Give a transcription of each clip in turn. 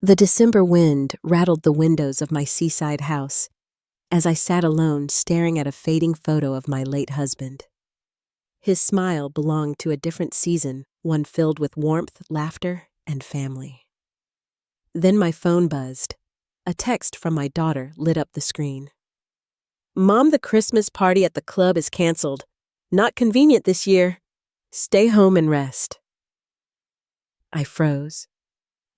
The December wind rattled the windows of my seaside house as I sat alone staring at a fading photo of my late husband. His smile belonged to a different season, one filled with warmth, laughter, and family. Then my phone buzzed. A text from my daughter lit up the screen. "Mom, the Christmas party at the club is canceled. Not convenient this year. Stay home and rest." I froze.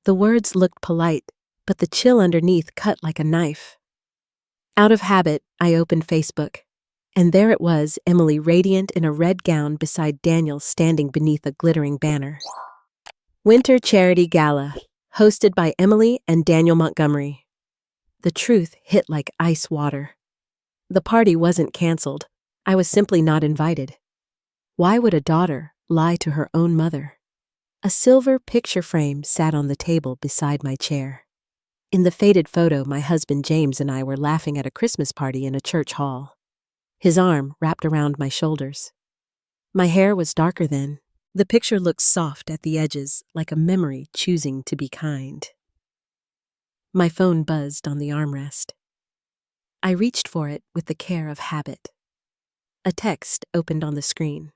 The words looked polite, but the chill underneath cut like a knife. Out of habit, I opened Facebook, and there it was, Emily radiant in a red gown beside Daniel standing beneath a glittering banner. Winter Charity Gala, hosted by Emily and Daniel Montgomery. The truth hit like ice water. The party wasn't canceled. I was simply not invited. Why would a daughter lie to her own mother? A silver picture frame sat on the table beside my chair. In the faded photo, my husband James and I were laughing at a Christmas party in a church hall. His arm wrapped around my shoulders. My hair was darker then. The picture looked soft at the edges, like a memory choosing to be kind. My phone buzzed on the armrest. I reached for it with the care of habit. A text opened on the screen.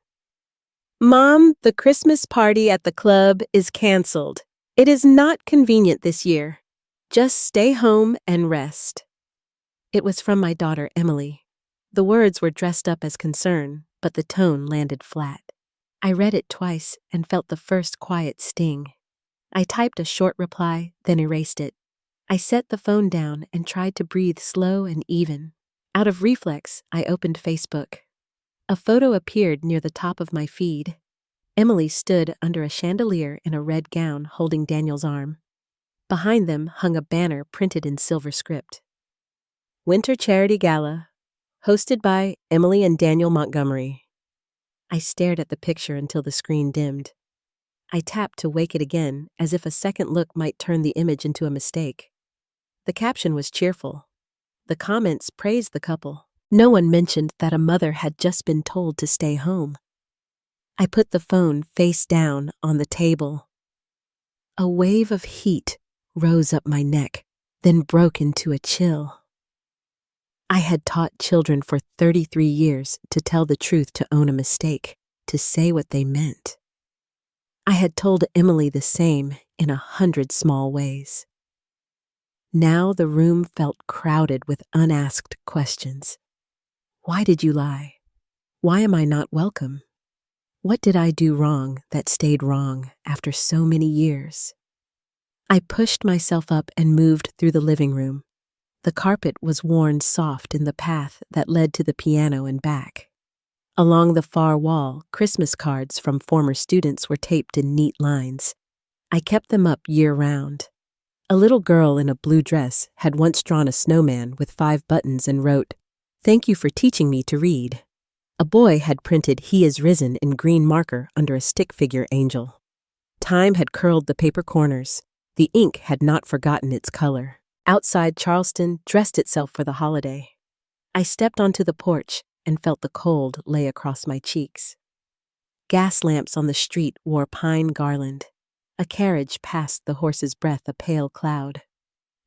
"Mom, the Christmas party at the club is canceled. It is not convenient this year. Just stay home and rest." It was from my daughter, Emily. The words were dressed up as concern, but the tone landed flat. I read it twice and felt the first quiet sting. I typed a short reply, then erased it. I set the phone down and tried to breathe slow and even. Out of reflex, I opened Facebook. A photo appeared near the top of my feed. Emily stood under a chandelier in a red gown holding Daniel's arm. Behind them hung a banner printed in silver script. Winter Charity Gala, hosted by Emily and Daniel Montgomery. I stared at the picture until the screen dimmed. I tapped to wake it again, as if a second look might turn the image into a mistake. The caption was cheerful. The comments praised the couple. No one mentioned that a mother had just been told to stay home. I put the phone face down on the table. A wave of heat rose up my neck, then broke into a chill. I had taught children for 33 years to tell the truth, to own a mistake, to say what they meant. I had told Emily the same in 100 small ways. Now the room felt crowded with unasked questions. Why did you lie? Why am I not welcome? What did I do wrong that stayed wrong after so many years? I pushed myself up and moved through the living room. The carpet was worn soft in the path that led to the piano and back. Along the far wall, Christmas cards from former students were taped in neat lines. I kept them up year-round. A little girl in a blue dress had once drawn a snowman with 5 buttons and wrote, "Thank you for teaching me to read." A boy had printed "He is risen" in green marker under a stick figure angel. Time had curled the paper corners. The ink had not forgotten its color. Outside, Charleston dressed itself for the holiday. I stepped onto the porch and felt the cold lay across my cheeks. Gas lamps on the street wore pine garland. A carriage passed the horse's breath, a pale cloud.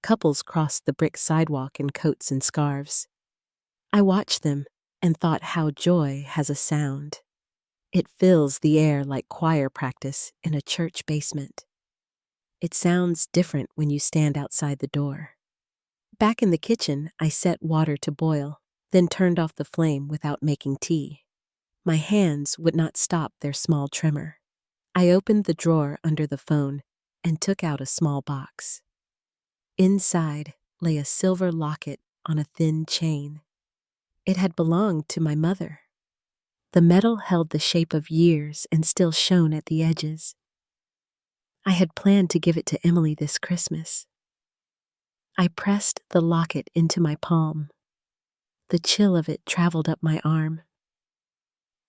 Couples crossed the brick sidewalk in coats and scarves. I watched them and thought how joy has a sound. It fills the air like choir practice in a church basement. It sounds different when you stand outside the door. Back in the kitchen, I set water to boil, then turned off the flame without making tea. My hands would not stop their small tremor. I opened the drawer under the phone and took out a small box. Inside lay a silver locket on a thin chain. It had belonged to my mother. The metal held the shape of years and still shone at the edges. I had planned to give it to Emily this Christmas. I pressed the locket into my palm. The chill of it traveled up my arm.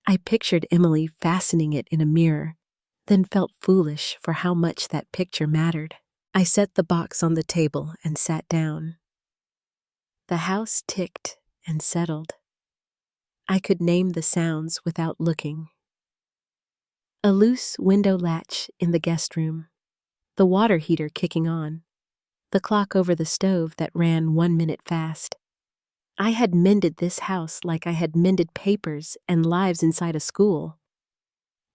I pictured Emily fastening it in a mirror, then felt foolish for how much that picture mattered. I set the box on the table and sat down. The house ticked and settled. I could name the sounds without looking. A loose window latch in the guest room, the water heater kicking on, the clock over the stove that ran 1 minute fast. I had mended this house like I had mended papers and lives inside a school.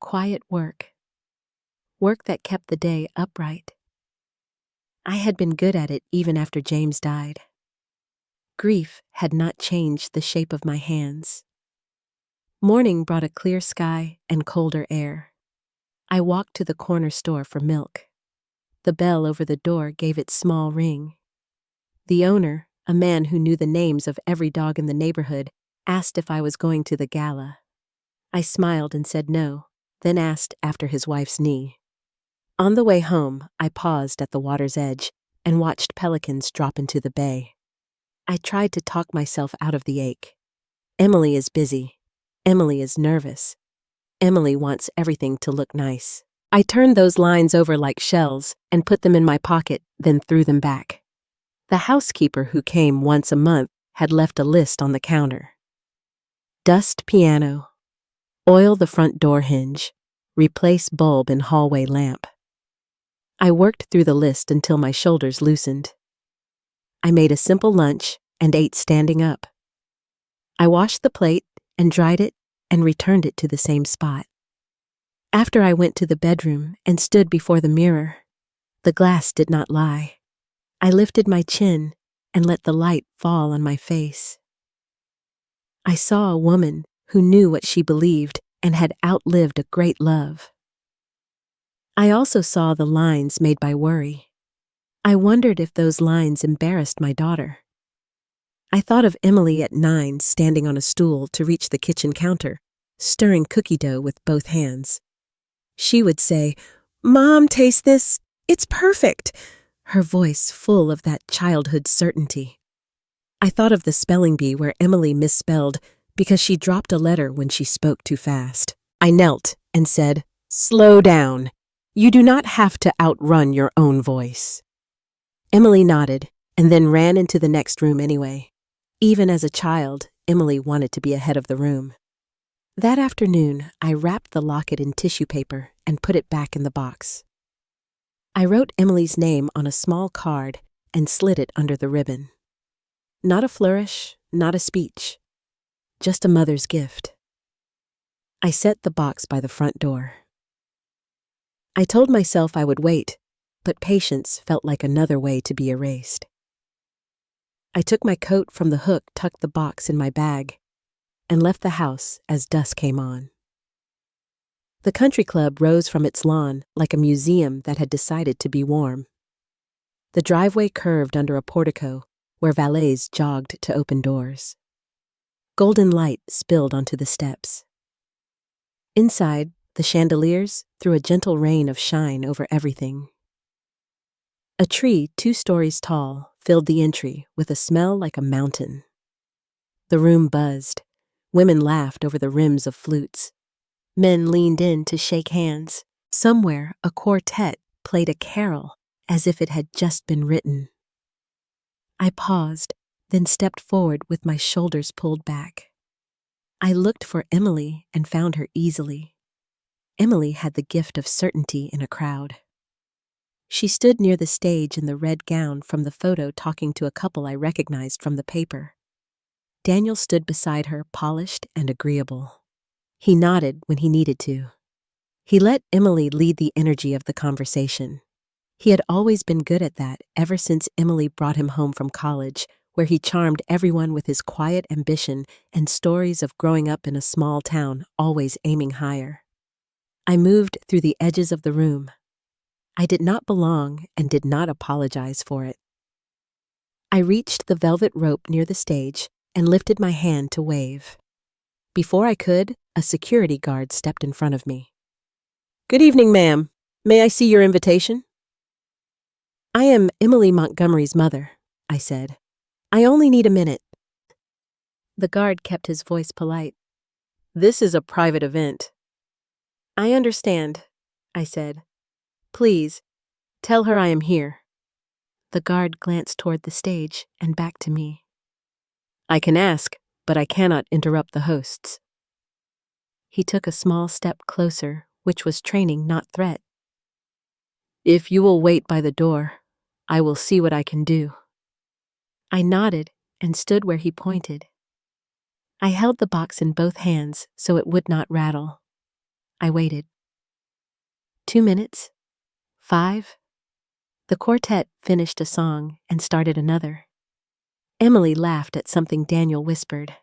Quiet work. Work that kept the day upright. I had been good at it even after James died. Grief had not changed the shape of my hands. Morning brought a clear sky and colder air. I walked to the corner store for milk. The bell over the door gave its small ring. The owner, a man who knew the names of every dog in the neighborhood, asked if I was going to the Gala. I smiled and said no, then asked after his wife's knee. On the way home, I paused at the water's edge and watched pelicans drop into the bay. I tried to talk myself out of the ache. Emily is busy. Emily is nervous. Emily wants everything to look nice. I turned those lines over like shells and put them in my pocket, then threw them back. The housekeeper who came once a month had left a list on the counter. Dust piano. Oil the front door hinge. Replace bulb in hallway lamp. I worked through the list until my shoulders loosened. I made a simple lunch and ate standing up. I washed the plate and dried it and returned it to the same spot. After I went to the bedroom and stood before the mirror, the glass did not lie. I lifted my chin and let the light fall on my face. I saw a woman who knew what she believed and had outlived a great love. I also saw the lines made by worry. I wondered if those lines embarrassed my daughter. I thought of Emily at 9 standing on a stool to reach the kitchen counter, stirring cookie dough with both hands. She would say, "Mom, taste this. It's perfect," her voice full of that childhood certainty. I thought of the spelling bee where Emily misspelled because she dropped a letter when she spoke too fast. I knelt and said, "Slow down. You do not have to outrun your own voice." Emily nodded and then ran into the next room anyway. Even as a child, Emily wanted to be ahead of the room. That afternoon, I wrapped the locket in tissue paper and put it back in the box. I wrote Emily's name on a small card and slid it under the ribbon. Not a flourish, not a speech, just a mother's gift. I set the box by the front door. I told myself I would wait, but patience felt like another way to be erased. I took my coat from the hook, tucked the box in my bag, and left the house as dusk came on. The country club rose from its lawn like a museum that had decided to be warm. The driveway curved under a portico where valets jogged to open doors. Golden light spilled onto the steps. Inside, the chandeliers threw a gentle rain of shine over everything. A tree 2 stories tall filled the entry with a smell like a mountain. The room buzzed. Women laughed over the rims of flutes. Men leaned in to shake hands. Somewhere, a quartet played a carol as if it had just been written. I paused, then stepped forward with my shoulders pulled back. I looked for Emily and found her easily. Emily had the gift of certainty in a crowd. She stood near the stage in the red gown from the photo talking to a couple I recognized from the paper. Daniel stood beside her, polished and agreeable. He nodded when he needed to. He let Emily lead the energy of the conversation. He had always been good at that ever since Emily brought him home from college, where he charmed everyone with his quiet ambition and stories of growing up in a small town, always aiming higher. I moved through the edges of the room. I did not belong and did not apologize for it. I reached the velvet rope near the stage and lifted my hand to wave. Before I could, a security guard stepped in front of me. "Good evening, ma'am. May I see your invitation?" "I am Emily Montgomery's mother," I said. "I only need a minute." The guard kept his voice polite. "This is a private event." "I understand," I said. "Please, tell her I am here." The guard glanced toward the stage and back to me. "I can ask, but I cannot interrupt the hosts." He took a small step closer, which was training, not threat. "If you will wait by the door, I will see what I can do. I nodded and stood where he pointed. I held the box in both hands so it would not rattle. I waited. 2 minutes. 5. The quartet finished a song and started another. Emily laughed at something Daniel whispered.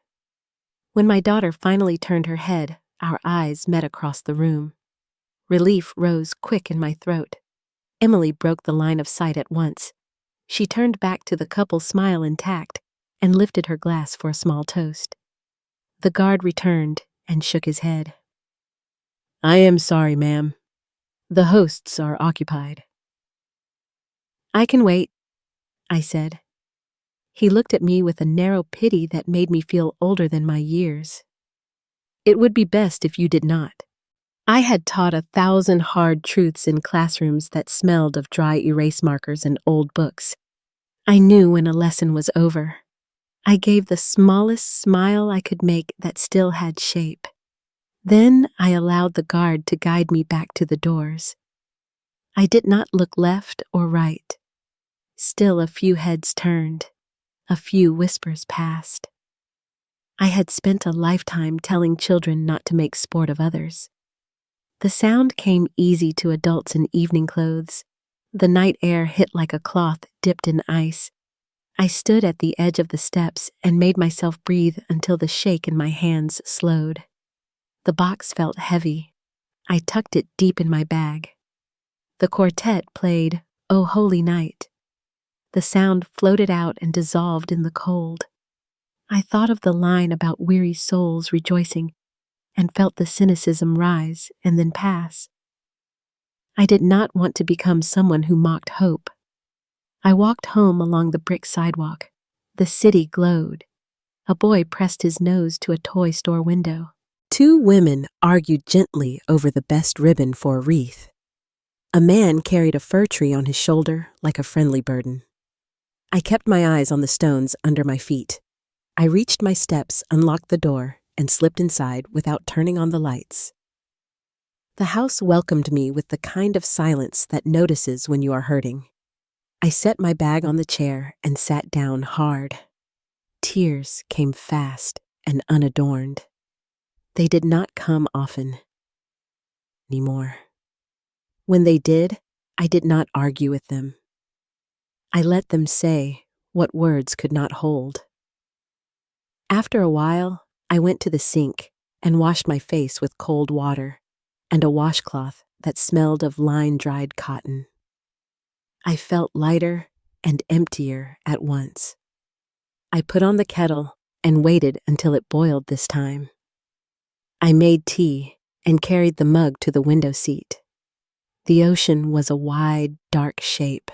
When my daughter finally turned her head, our eyes met across the room. Relief rose quick in my throat. Emily broke the line of sight at once. She turned back to the couple's smile intact and lifted her glass for a small toast. The guard returned and shook his head. I am sorry, ma'am. The hosts are occupied. I can wait, I said. He looked at me with a narrow pity that made me feel older than my years. It would be best if you did not. I had taught 1,000 hard truths in classrooms that smelled of dry erase markers and old books. I knew when a lesson was over. I gave the smallest smile I could make that still had shape. Then I allowed the guard to guide me back to the doors. I did not look left or right. Still a few heads turned. A few whispers passed. I had spent a lifetime telling children not to make sport of others. The sound came easy to adults in evening clothes. The night air hit like a cloth dipped in ice. I stood at the edge of the steps and made myself breathe until the shake in my hands slowed. The box felt heavy. I tucked it deep in my bag. The quartet played "O Holy Night." The sound floated out and dissolved in the cold. I thought of the line about weary souls rejoicing and felt the cynicism rise and then pass. I did not want to become someone who mocked hope. I walked home along the brick sidewalk. The city glowed. A boy pressed his nose to a toy store window. 2 women argued gently over the best ribbon for a wreath. A man carried a fir tree on his shoulder like a friendly burden. I kept my eyes on the stones under my feet. I reached my steps, unlocked the door, and slipped inside without turning on the lights. The house welcomed me with the kind of silence that notices when you are hurting. I set my bag on the chair and sat down hard. Tears came fast and unadorned. They did not come often anymore. When they did, I did not argue with them. I let them say what words could not hold. After a while, I went to the sink and washed my face with cold water and a washcloth that smelled of line-dried cotton. I felt lighter and emptier at once. I put on the kettle and waited until it boiled this time. I made tea and carried the mug to the window seat. The ocean was a wide, dark shape.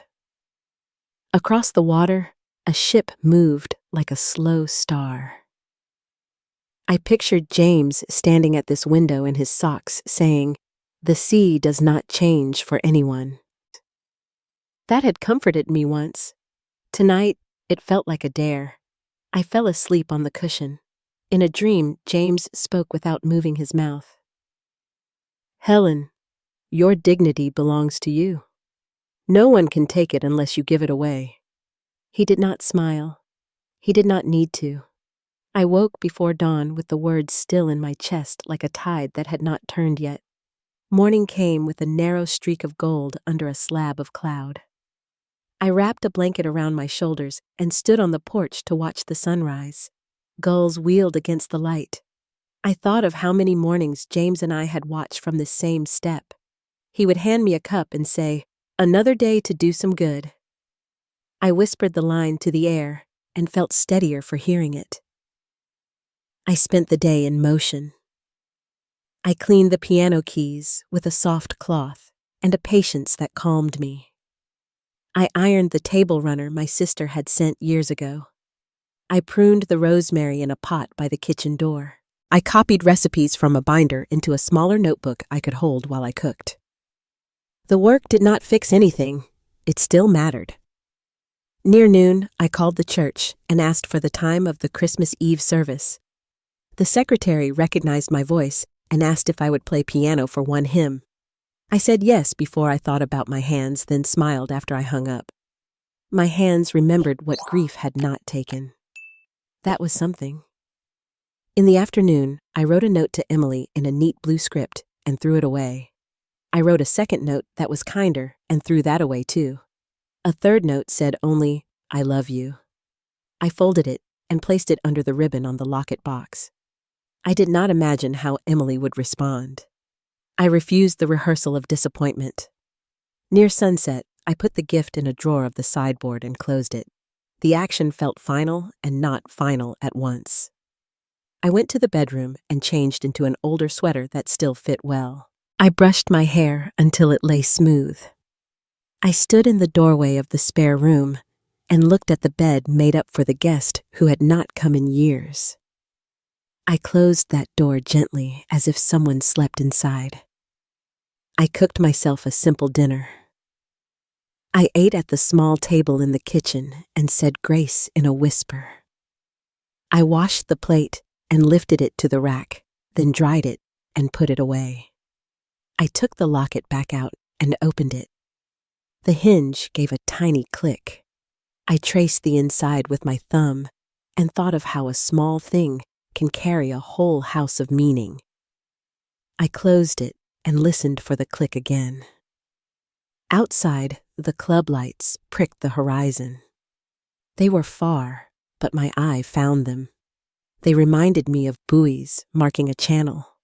Across the water, a ship moved like a slow star. I pictured James standing at this window in his socks saying, "The sea does not change for anyone." That had comforted me once. Tonight, it felt like a dare. I fell asleep on the cushion. In a dream, James spoke without moving his mouth. "Helen, your dignity belongs to you. No one can take it unless you give it away." He did not smile. He did not need to. I woke before dawn with the words still in my chest like a tide that had not turned yet. Morning came with a narrow streak of gold under a slab of cloud. I wrapped a blanket around my shoulders and stood on the porch to watch the sunrise. Gulls wheeled against the light. I thought of how many mornings James and I had watched from this same step. He would hand me a cup and say, "Another day to do some good." I whispered the line to the air and felt steadier for hearing it. I spent the day in motion. I cleaned the piano keys with a soft cloth and a patience that calmed me. I ironed the table runner my sister had sent years ago. I pruned the rosemary in a pot by the kitchen door. I copied recipes from a binder into a smaller notebook I could hold while I cooked. The work did not fix anything. It still mattered. Near noon, I called the church and asked for the time of the Christmas Eve service. The secretary recognized my voice and asked if I would play piano for one hymn. I said yes before I thought about my hands, then smiled after I hung up. My hands remembered what grief had not taken. That was something. In the afternoon, I wrote a note to Emily in a neat blue script and threw it away. I wrote a second note that was kinder and threw that away too. A third note said only, "I love you." I folded it and placed it under the ribbon on the locket box. I did not imagine how Emily would respond. I refused the rehearsal of disappointment. Near sunset, I put the gift in a drawer of the sideboard and closed it. The action felt final and not final at once. I went to the bedroom and changed into an older sweater that still fit well. I brushed my hair until it lay smooth. I stood in the doorway of the spare room and looked at the bed made up for the guest who had not come in years. I closed that door gently as if someone slept inside. I cooked myself a simple dinner. I ate at the small table in the kitchen and said grace in a whisper. I washed the plate and lifted it to the rack, then dried it and put it away. I took the locket back out and opened it. The hinge gave a tiny click. I traced the inside with my thumb and thought of how a small thing can carry a whole house of meaning. I closed it and listened for the click again. Outside, the club lights pricked the horizon. They were far, but my eye found them. They reminded me of buoys marking a channel.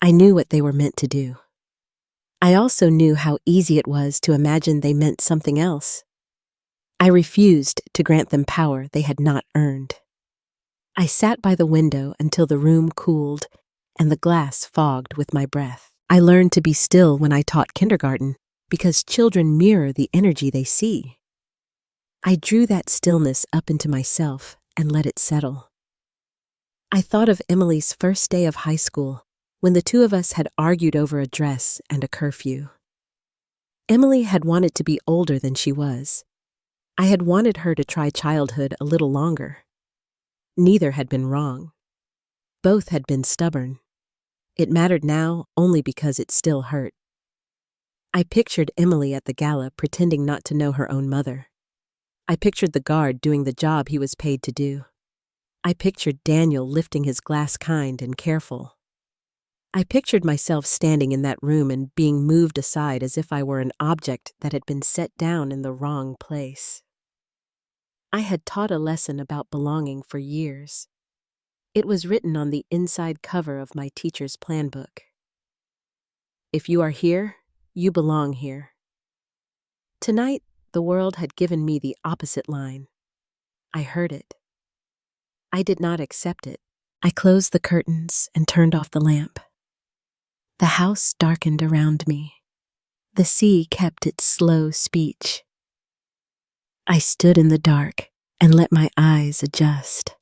I knew what they were meant to do. I also knew how easy it was to imagine they meant something else. I refused to grant them power they had not earned. I sat by the window until the room cooled and the glass fogged with my breath. I learned to be still when I taught kindergarten because children mirror the energy they see. I drew that stillness up into myself and let it settle. I thought of Emily's first day of high school when the two of us had argued over a dress and a curfew. Emily had wanted to be older than she was. I had wanted her to try childhood a little longer. Neither had been wrong. Both had been stubborn. It mattered now only because it still hurt. I pictured Emily at the gala pretending not to know her own mother. I pictured the guard doing the job he was paid to do. I pictured Daniel lifting his glass kind and careful. I pictured myself standing in that room and being moved aside as if I were an object that had been set down in the wrong place. I had taught a lesson about belonging for years. It was written on the inside cover of my teacher's plan book. If you are here, you belong here. Tonight, the world had given me the opposite line. I heard it. I did not accept it. I closed the curtains and turned off the lamp. The house darkened around me. The sea kept its slow speech. I stood in the dark and let my eyes adjust.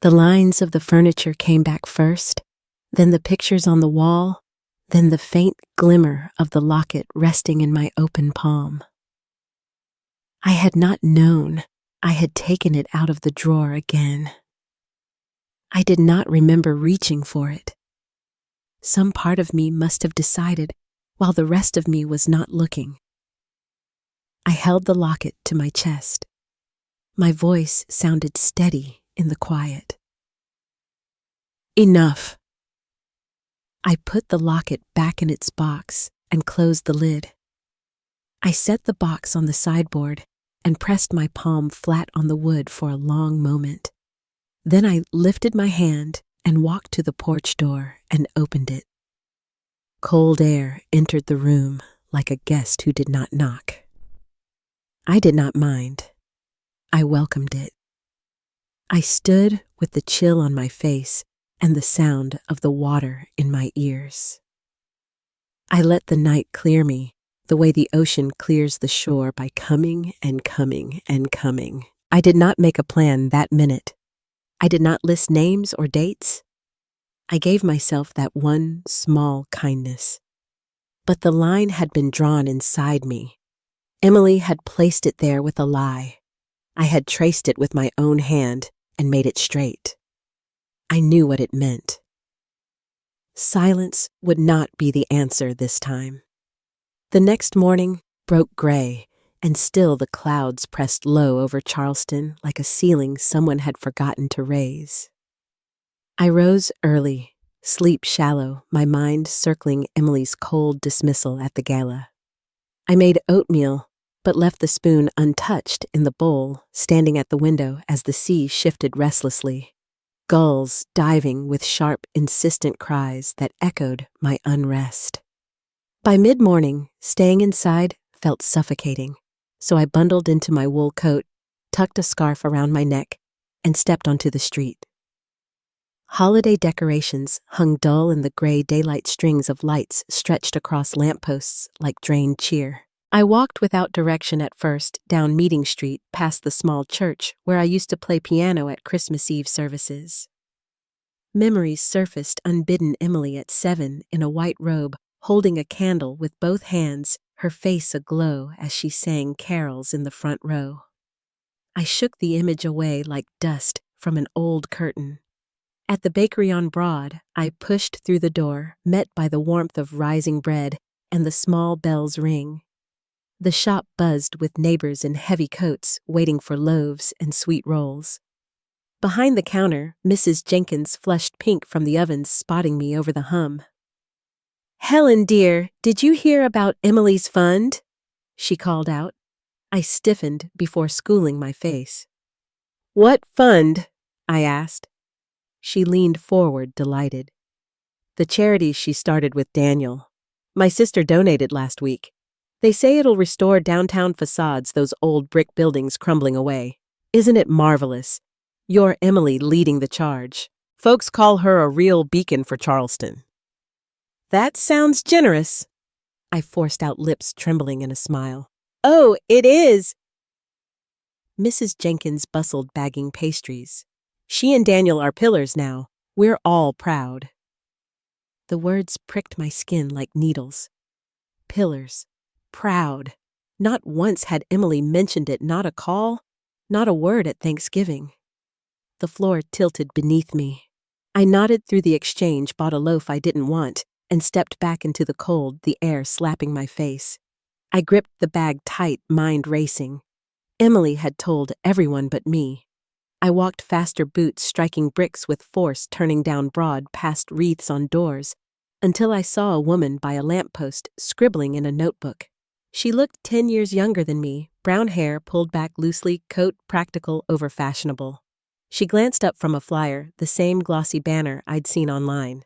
The lines of the furniture came back first, then the pictures on the wall, then the faint glimmer of the locket resting in my open palm. I had not known I had taken it out of the drawer again. I did not remember reaching for it. Some part of me must have decided while the rest of me was not looking. I held the locket to my chest. My voice sounded steady in the quiet. Enough. I put the locket back in its box and closed the lid. I set the box on the sideboard and pressed my palm flat on the wood for a long moment. Then I lifted my hand and walked to the porch door and opened it. Cold air entered the room like a guest who did not knock. I did not mind. I welcomed it. I stood with the chill on my face and the sound of the water in my ears. I let the night clear me the way the ocean clears the shore by coming and coming and coming. I did not make a plan that minute. I did not list names or dates. I gave myself that one small kindness. But the line had been drawn inside me. Emily had placed it there with a lie. I had traced it with my own hand and made it straight. I knew what it meant. Silence would not be the answer this time. The next morning broke gray and still the clouds pressed low over Charleston like a ceiling someone had forgotten to raise. I rose early, sleep shallow, my mind circling Emily's cold dismissal at the gala. I made oatmeal, but left the spoon untouched in the bowl, standing at the window as the sea shifted restlessly. Gulls diving with sharp, insistent cries that echoed my unrest. By mid-morning, staying inside felt suffocating, so I bundled into my wool coat, tucked a scarf around my neck, and stepped onto the street. Holiday decorations hung dull in the gray daylight, strings of lights stretched across lampposts like drained cheer. I walked without direction at first down Meeting Street past the small church where I used to play piano at Christmas Eve services. Memories surfaced unbidden. Emily at 7 in a white robe, holding a candle with both hands, her face aglow as she sang carols in the front row. I shook the image away like dust from an old curtain. At the bakery on Broad, I pushed through the door, met by the warmth of rising bread and the small bell's ring. The shop buzzed with neighbors in heavy coats waiting for loaves and sweet rolls. Behind the counter, Mrs. Jenkins flushed pink from the ovens, spotting me over the hum. "Helen, dear, did you hear about Emily's fund?" she called out. I stiffened before schooling my face. "What fund?" I asked. She leaned forward, delighted. "The charity she started with Daniel. My sister donated last week. They say it'll restore downtown facades, those old brick buildings crumbling away. Isn't it marvelous? You're Emily leading the charge. Folks call her a real beacon for Charleston." "That sounds generous." I forced out, lips trembling in a smile. "Oh, it is." Mrs. Jenkins bustled, bagging pastries. "She and Daniel are pillars now. We're all proud." The words pricked my skin like needles. Pillars. Proud. Not once had Emily mentioned it, not a call, not a word at Thanksgiving. The floor tilted beneath me. I nodded through the exchange, bought a loaf I didn't want, and stepped back into the cold, the air slapping my face. I gripped the bag tight, mind racing. Emily had told everyone but me. I walked faster, boots striking bricks with force, turning down Broad past wreaths on doors, until I saw a woman by a lamppost scribbling in a notebook. She looked 10 years younger than me, brown hair pulled back loosely, coat practical over fashionable. She glanced up from a flyer, the same glossy banner I'd seen online.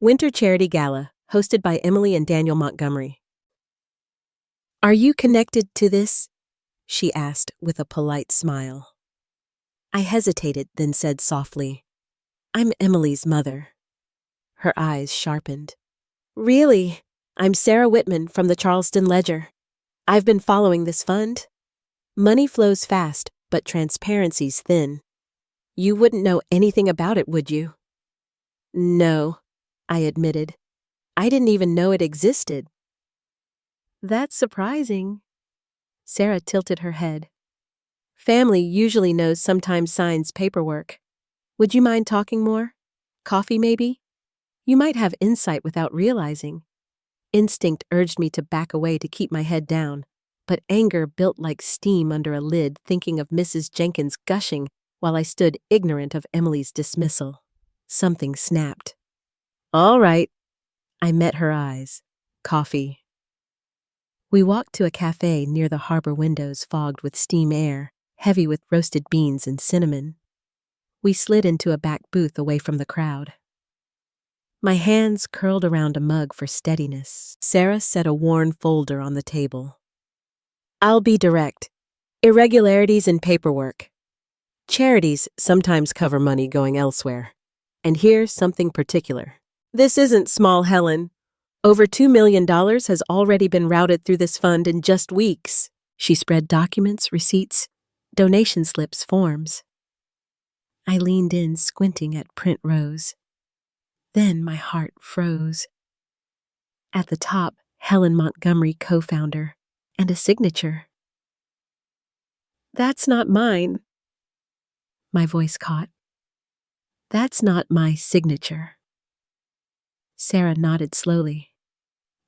Winter Charity Gala, hosted by Emily and Daniel Montgomery. "Are you connected to this?" she asked with a polite smile. I hesitated, then said softly, "I'm Emily's mother." Her eyes sharpened. "Really? I'm Sarah Whitman from the Charleston Ledger. I've been following this fund. Money flows fast, but transparency's thin. You wouldn't know anything about it, would you?" "No," I admitted. "I didn't even know it existed." "That's surprising." Sarah tilted her head. "Family usually knows, sometimes signs paperwork. Would you mind talking more? Coffee, maybe? You might have insight without realizing." Instinct urged me to back away, to keep my head down, but anger built like steam under a lid, thinking of Mrs. Jenkins gushing while I stood ignorant of Emily's dismissal. Something snapped. "All right." I met her eyes. "Coffee." We walked to a cafe near the harbor windows, fogged with steam air, heavy with roasted beans and cinnamon. We slid into a back booth away from the crowd. My hands curled around a mug for steadiness. Sarah set a worn folder on the table. "I'll be direct. Irregularities in paperwork. Charities sometimes cover money going elsewhere. And here's something particular. This isn't small, Helen. Over $2 million has already been routed through this fund in just weeks." She spread documents, receipts, donation slips, forms. I leaned in, squinting at print rows. Then my heart froze. At the top, Helen Montgomery, co-founder, and a signature. "That's not mine." My voice caught. "That's not my signature." Sarah nodded slowly.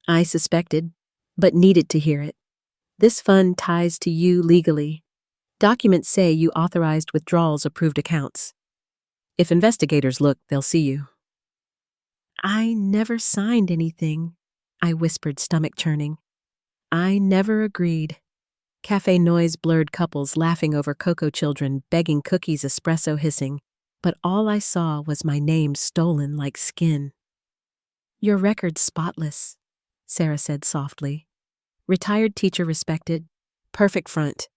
I suspected, but needed to hear it. This fund ties to you legally. Documents say you authorized withdrawals approved accounts. If investigators look, they'll see you. I never signed anything, I whispered, stomach churning. I never agreed. Cafe noise blurred couples laughing over cocoa children begging cookies, espresso hissing, but all I saw was my name stolen like skin. Your record's spotless, Sarah said softly. Retired teacher respected, perfect front.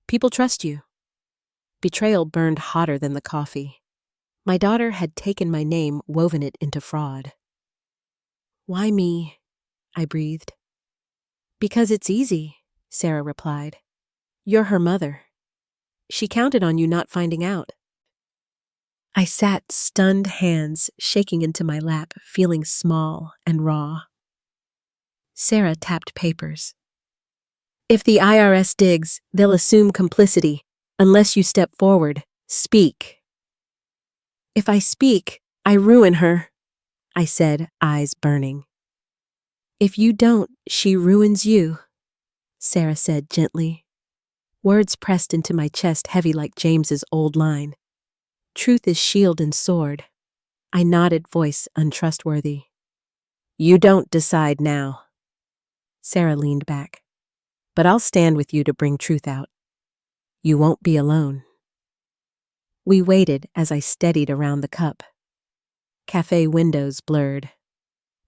People trust you. Betrayal burned hotter than the coffee. My daughter had taken my name, woven it into fraud. Why me? I breathed. Because it's easy, Sarah replied. You're her mother. She counted on you not finding out. I sat, stunned, hands shaking into my lap, feeling small and raw. Sarah tapped papers. If the IRS digs, they'll assume complicity, unless you step forward, speak. If I speak, I ruin her, I said, eyes burning. If you don't, she ruins you, Sarah said gently. Words pressed into my chest heavy like James's old line. Truth is shield and sword. I nodded, voice untrustworthy. You don't decide now. Sarah leaned back. But I'll stand with you to bring truth out. You won't be alone. We waited as I steadied around the cup. Cafe windows blurred.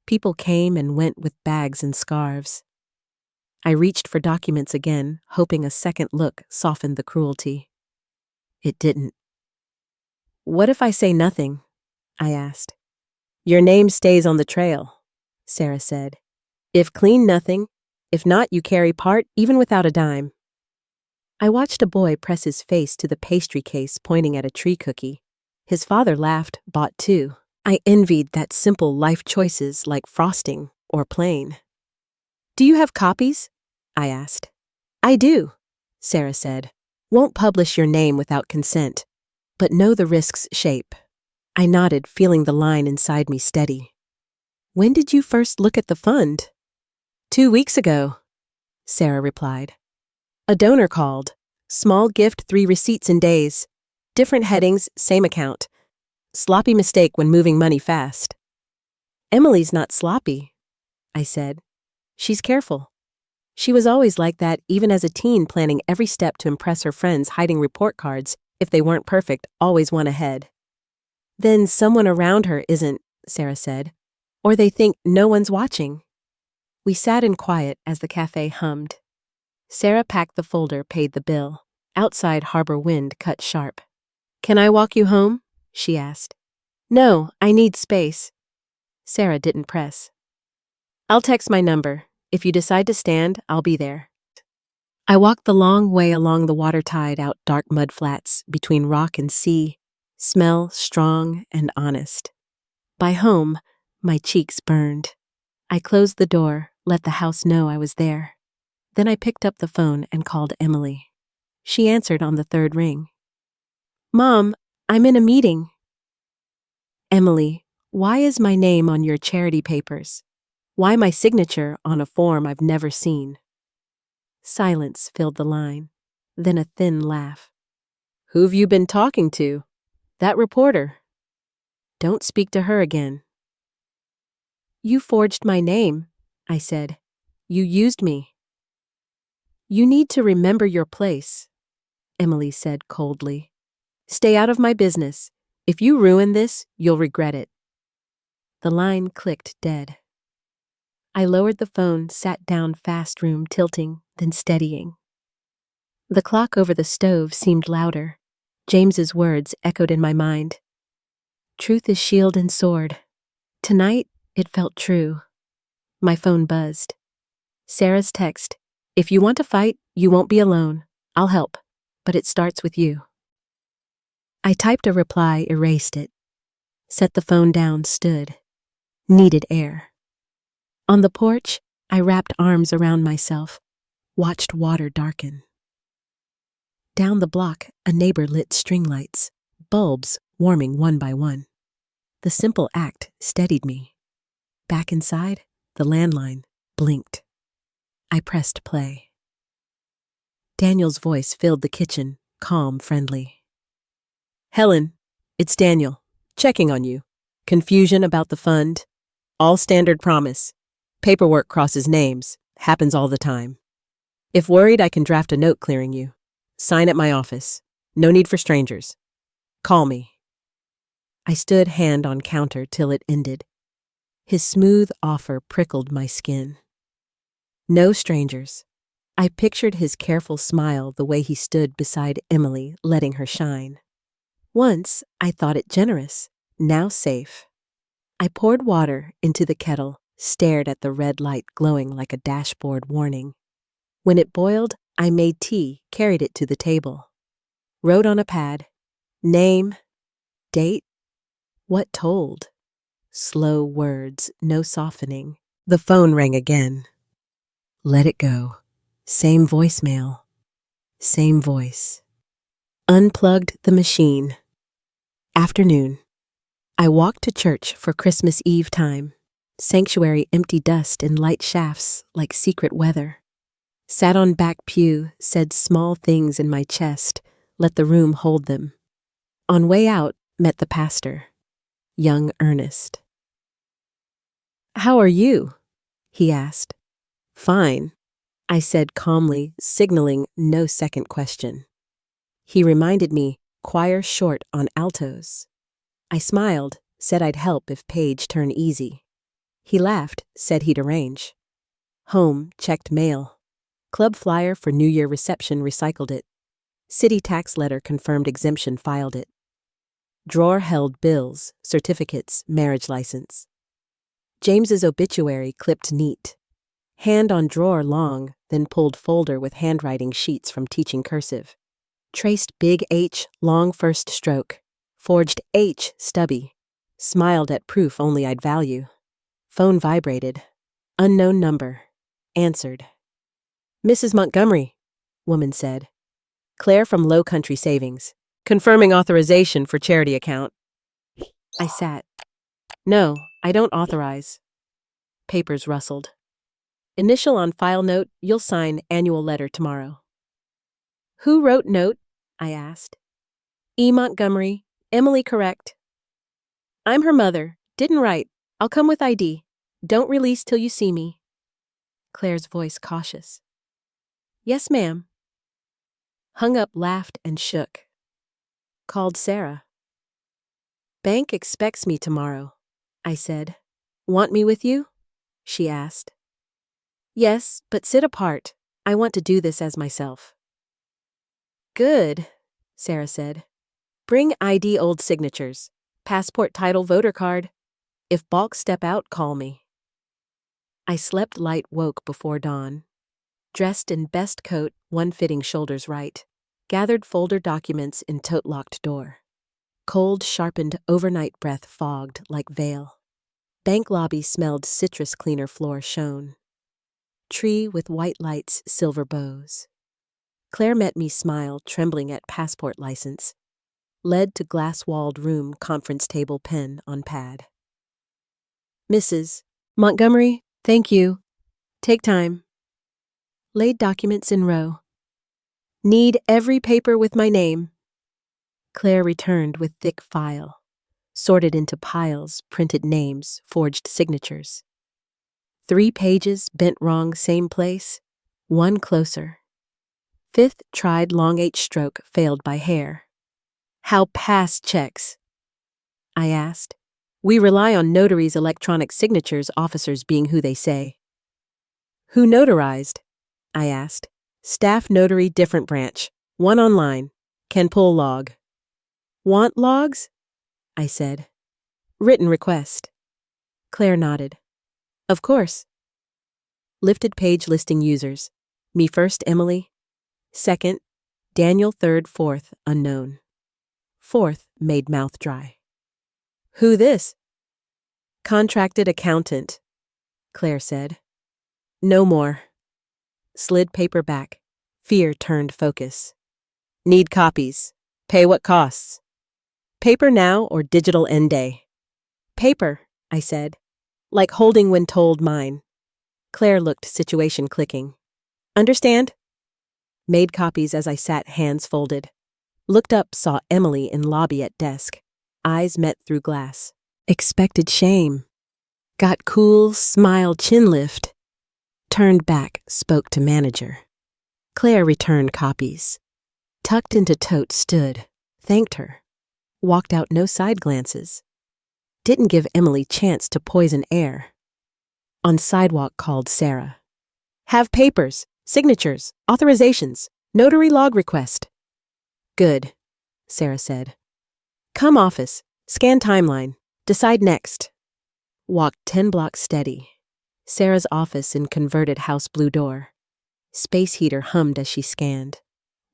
People came and went with bags and scarves. I reached for documents again, hoping a second look softened the cruelty. It didn't. What if I say nothing? I asked. Your name stays on the trail, Sarah said. If clean, nothing. If not, you carry part, even without a dime. I watched a boy press his face to the pastry case pointing at a tree cookie. His father laughed, bought two. I envied that simple life choices like frosting or plain. Do you have copies? I asked. I do, Sarah said. Won't publish your name without consent, but know the risk's shape. I nodded, feeling the line inside me steady. When did you first look at the fund? 2 weeks ago, Sarah replied. A donor called. Small gift, 3 receipts in days. Different headings, same account. Sloppy mistake when moving money fast. Emily's not sloppy, I said. She's careful. She was always like that, even as a teen, planning every step to impress her friends, hiding report cards. If they weren't perfect, always one ahead. Then someone around her isn't, Sarah said. Or they think no one's watching. We sat in quiet as the cafe hummed. Sarah packed the folder, paid the bill. Outside, harbor wind cut sharp. Can I walk you home? She asked. No, I need space. Sarah didn't press. I'll text my number. If you decide to stand, I'll be there. I walked the long way along the water tide out dark mud flats between rock and sea, smell strong and honest. By home, my cheeks burned. I closed the door, let the house know I was there. Then I picked up the phone and called Emily. She answered on the 3rd ring. Mom, I'm in a meeting. Emily, why is my name on your charity papers? Why my signature on a form I've never seen? Silence filled the line, then a thin laugh. Who've you been talking to? That reporter. Don't speak to her again. You forged my name, I said. You used me. You need to remember your place, Emily said coldly. Stay out of my business. If you ruin this, you'll regret it. The line clicked dead. I lowered the phone, sat down, fast room tilting, then steadying. The clock over the stove seemed louder. James's words echoed in my mind. Truth is shield and sword. Tonight, it felt true. My phone buzzed. Sarah's text. If you want to fight, you won't be alone. I'll help, but it starts with you. I typed a reply, erased it. Set the phone down, stood. Needed air. On the porch, I wrapped arms around myself, watched water darken. Down the block, a neighbor lit string lights, bulbs warming one by one. The simple act steadied me. Back inside, the landline blinked. I pressed play. Daniel's voice filled the kitchen, calm, friendly. Helen, it's Daniel. Checking on you. Confusion about the fund? All standard promise. Paperwork crosses names. Happens all the time. If worried, I can draft a note clearing you. Sign at my office. No need for strangers. Call me. I stood hand on counter till it ended. His smooth offer prickled my skin. No strangers. I pictured his careful smile the way he stood beside Emily, letting her shine. Once, I thought it generous, now safe. I poured water into the kettle, stared at the red light glowing like a dashboard warning. When it boiled, I made tea, carried it to the table. Wrote on a pad, name, date, what told. Slow words, no softening. The phone rang again. Let it go. Same voicemail. Same voice. Unplugged the machine. Afternoon. I walked to church for Christmas Eve time. Sanctuary empty dust in light shafts like secret weather. Sat on back pew, said small things in my chest, let the room hold them. On way out, met the pastor. Young Ernest. How are you? He asked. Fine, I said calmly, signaling no second question. He reminded me, choir short on altos. I smiled, said I'd help if page turn easy. He laughed, said he'd arrange. Home, checked mail. Club flyer for New Year reception, recycled it. City tax letter confirmed exemption, filed it. Drawer held bills, certificates, marriage license. James's obituary clipped neat. Hand on drawer long, then pulled folder with handwriting sheets from teaching cursive. Traced big H, long first stroke. Forged H, stubby. Smiled at proof only I'd value. Phone vibrated. Unknown number. Answered. Mrs. Montgomery, woman said. Claire from Low Country Savings. Confirming authorization for charity account. I sat. No, I don't authorize. Papers rustled. Initial on file note, you'll sign annual letter tomorrow. Who wrote note? I asked. E. Montgomery. Emily correct. I'm her mother. Didn't write. I'll come with ID. Don't release till you see me. Claire's voice cautious. Yes, ma'am. Hung up, laughed, and shook. Called Sarah. Bank expects me tomorrow, I said. Want me with you? She asked. Yes, but sit apart. I want to do this as myself. Good, Sarah said. Bring ID, old signatures. Passport, title, voter card. If balks step out, call me. I slept light, woke before dawn. Dressed in best coat, one fitting shoulders right. Gathered folder documents in tote-locked door. Cold, sharpened overnight breath fogged like veil. Bank lobby smelled citrus cleaner floor shone. Tree with white lights, silver bows. Claire met me smile, trembling at passport license. Led to glass-walled room, conference table, pen on pad. Mrs. Montgomery, thank you. Take time. Laid documents in row. Need every paper with my name. Claire returned with thick file. Sorted into piles, printed names, forged signatures. 3 pages, bent wrong, same place. 1 closer. 5th tried long H stroke, failed by hair. How pass checks? I asked. We rely on notaries' electronic signatures, officers being who they say. Who notarized? I asked. Staff notary, different branch. 1 online. Can pull log. Want logs? I said. Written request. Claire nodded. Of course. Lifted page listing users. Me first, Emily. Second, Daniel. Third, fourth, unknown. Fourth, made mouth dry. Who this? Contracted accountant, Claire said. No more. Slid paper back. Fear turned focus. Need copies. Pay what costs. Paper now or digital end day? Paper, I said. Like holding when told mine. Claire looked situation clicking. Understand? Made copies as I sat, hands folded. Looked up, saw Emily in lobby at desk. Eyes met through glass. Expected shame. Got cool, smile, chin lift. Turned back, spoke to manager. Claire returned copies. Tucked into tote stood. Thanked her. Walked out, no side glances. Didn't give Emily chance to poison air. On sidewalk called Sarah. Have papers, signatures, authorizations, notary log request. Good, Sarah said. Come office, scan timeline, decide next. Walked 10 blocks steady. Sarah's office in converted house blue door. Space heater hummed as she scanned.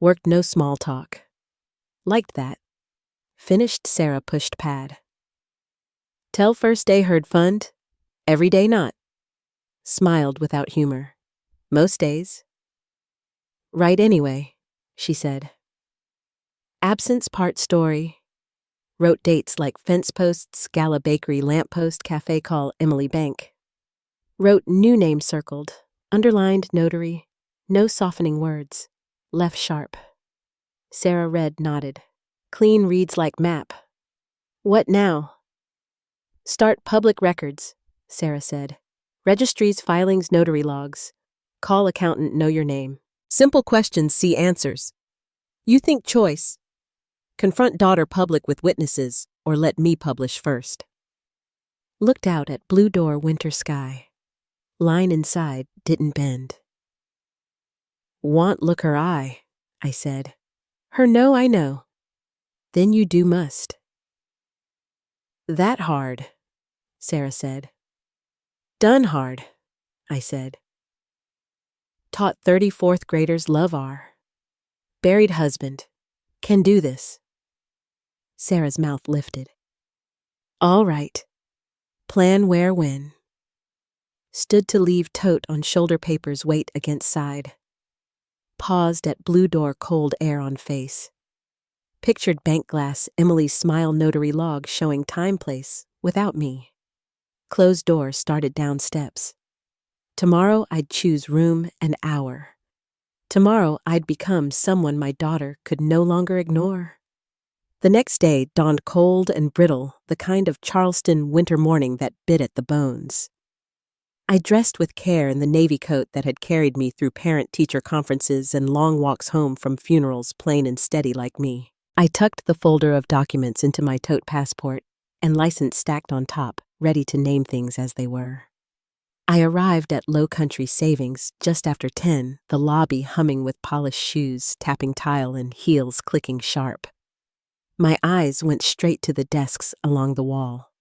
Worked no small talk. Liked that. Finished, Sarah pushed pad. Tell first day heard fund, every day not. Smiled without humor. Most days. Right anyway, she said. Absence part story. Wrote dates like fence posts, Gala bakery, lamppost, cafe call, Emily Bank. Wrote new name circled, underlined notary, no softening words. Left sharp. Sarah read, nodded. Clean reads like map. What now? Start public records, Sarah said. Registries, filings, notary logs. Call accountant, know your name. Simple questions, see answers. You think choice. Confront daughter public with witnesses, or let me publish first. Looked out at blue door winter sky. Line inside didn't bend. Want look her eye, I said. Her no, I know. Then you do must. That hard, Sarah said. Done hard, I said. Taught 34th graders love our. Buried husband. Can do this. Sarah's mouth lifted. All right. Plan where when. Stood to leave tote on shoulder papers, weight against side. Paused at blue door, cold air on face. Pictured bank glass, Emily's smile, notary log showing time place without me. Closed door, started down steps. Tomorrow I'd choose room and hour. Tomorrow I'd become someone my daughter could no longer ignore. The next day dawned cold and brittle, the kind of Charleston winter morning that bit at the bones. I dressed with care in the navy coat that had carried me through parent-teacher conferences and long walks home from funerals, plain and steady like me. I tucked the folder of documents into my tote passport and license stacked on top, ready to name things as they were. I arrived at Low Country Savings just after 10, the lobby humming with polished shoes, tapping tile and heels clicking sharp. My eyes went straight to the desks along the wall.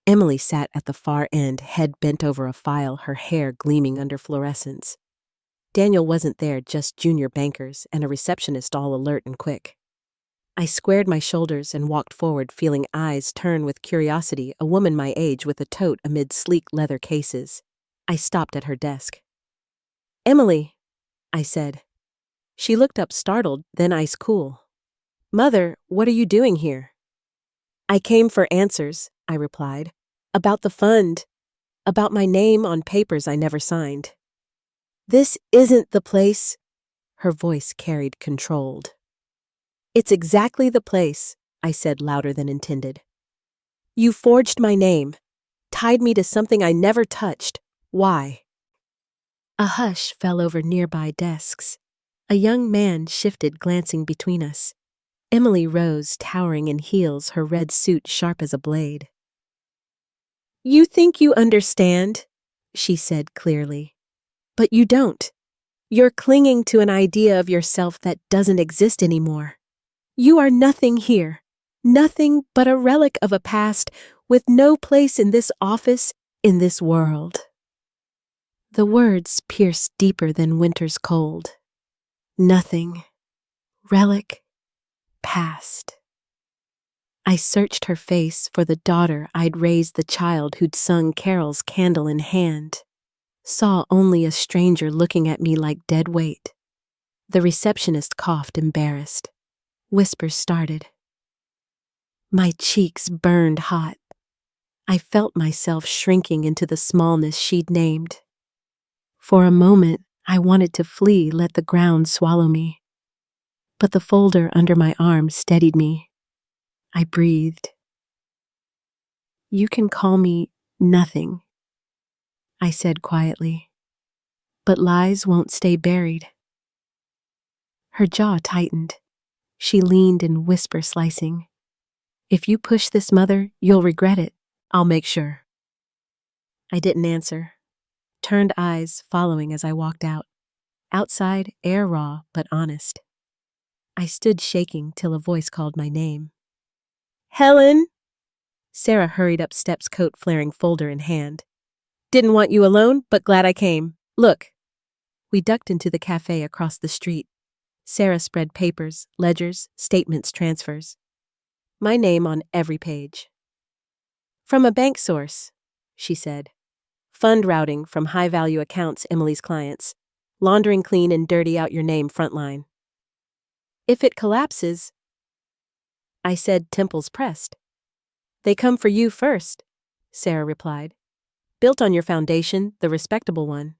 Emily sat at the far end, head bent over a file, her hair gleaming under fluorescence. Daniel wasn't there, just junior bankers and a receptionist all alert and quick. I squared my shoulders and walked forward, feeling eyes turn with curiosity, a woman my age with a tote amid sleek leather cases. I stopped at her desk. Emily, I said. She looked up startled, then ice cool. Mother, what are you doing here? I came for answers, I replied. About the fund. About my name on papers I never signed. This isn't the place. Her voice carried controlled. It's exactly the place, I said louder than intended. You forged my name, tied me to something I never touched. Why? A hush fell over nearby desks. A young man shifted, glancing between us. Emily rose, towering in heels, her red suit sharp as a blade. You think you understand, she said clearly. But you don't. You're clinging to an idea of yourself that doesn't exist anymore. You are nothing here, nothing but a relic of a past with no place in this office, in this world. The words pierced deeper than winter's cold. Nothing. Relic. Past. I searched her face for the daughter I'd raised, the child who'd sung carols, candle in hand. Saw only a stranger looking at me like dead weight. The receptionist coughed, embarrassed. Whispers started. My cheeks burned hot. I felt myself shrinking into the smallness she'd named. For a moment, I wanted to flee, let the ground swallow me. But the folder under my arm steadied me. I breathed. "You can call me nothing," I said quietly. "But lies won't stay buried." Her jaw tightened. She leaned in whisper slicing. "If you push this, Mother, you'll regret it. I'll make sure." I didn't answer. Turned eyes following as I walked out. Outside, air raw but honest. I stood shaking till a voice called my name. "Helen!" Sarah hurried up steps, coat flaring, folder in hand. "Didn't want you alone, but glad I came. Look." We ducked into the cafe across the street. Sarah spread papers, ledgers, statements, transfers. My name on every page. "From a bank source," she said. "Fund routing from high-value accounts, Emily's clients. Laundering clean and dirty out your name, frontline. If it collapses," I said, temples pressed. "They come for you first," Sarah replied. "Built on your foundation, the respectable one."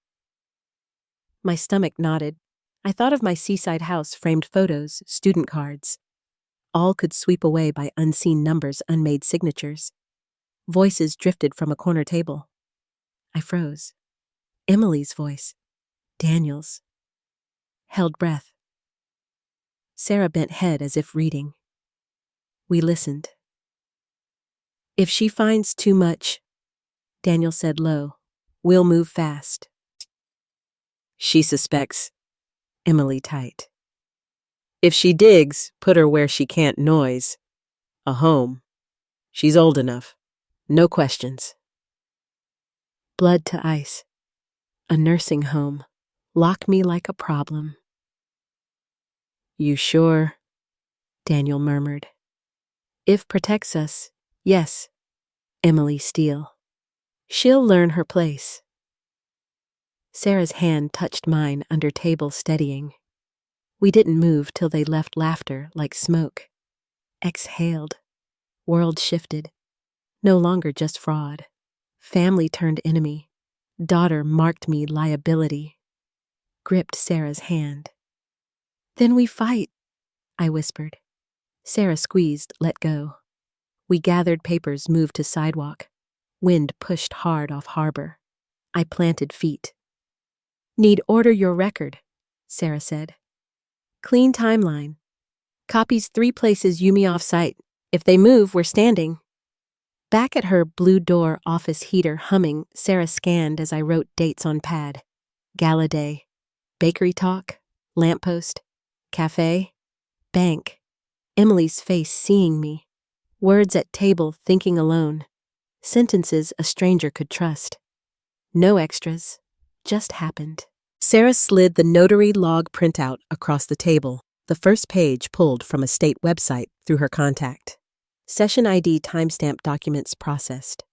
My stomach nodded. I thought of my seaside house, framed photos, student cards. All could sweep away by unseen numbers, unmade signatures. Voices drifted from a corner table. I froze. Emily's voice. Daniel's. Held breath. Sarah bent head as if reading. We listened. "If she finds too much," Daniel said low, "we'll move fast." "She suspects," Emily tight. "If she digs, put her where she can't noise. A home. She's old enough. No questions." Blood to ice. A nursing home. Lock me like a problem. "You sure?" Daniel murmured. "If protects us, yes." Emily Steele. "She'll learn her place." Sarah's hand touched mine under table, steadying. We didn't move till they left, laughter like smoke. Exhaled. World shifted. No longer just fraud. Family turned enemy. Daughter marked me liability. Gripped Sarah's hand. "Then we fight," I whispered. Sarah squeezed, let go. We gathered papers, moved to sidewalk. Wind pushed hard off harbor. I planted feet. "Need order your record," Sarah said. "Clean timeline. Copies 3 places Yumi off site. If they move, we're standing." Back at her blue door office heater humming, Sarah scanned as I wrote dates on pad. Gala day. Bakery talk. Lamppost. Cafe. Bank. Emily's face seeing me. Words at table, thinking alone. Sentences a stranger could trust. No extras. Just happened. Sarah slid the notary log printout across the table, the first page pulled from a state website through her contact. Session ID, timestamp, documents processed.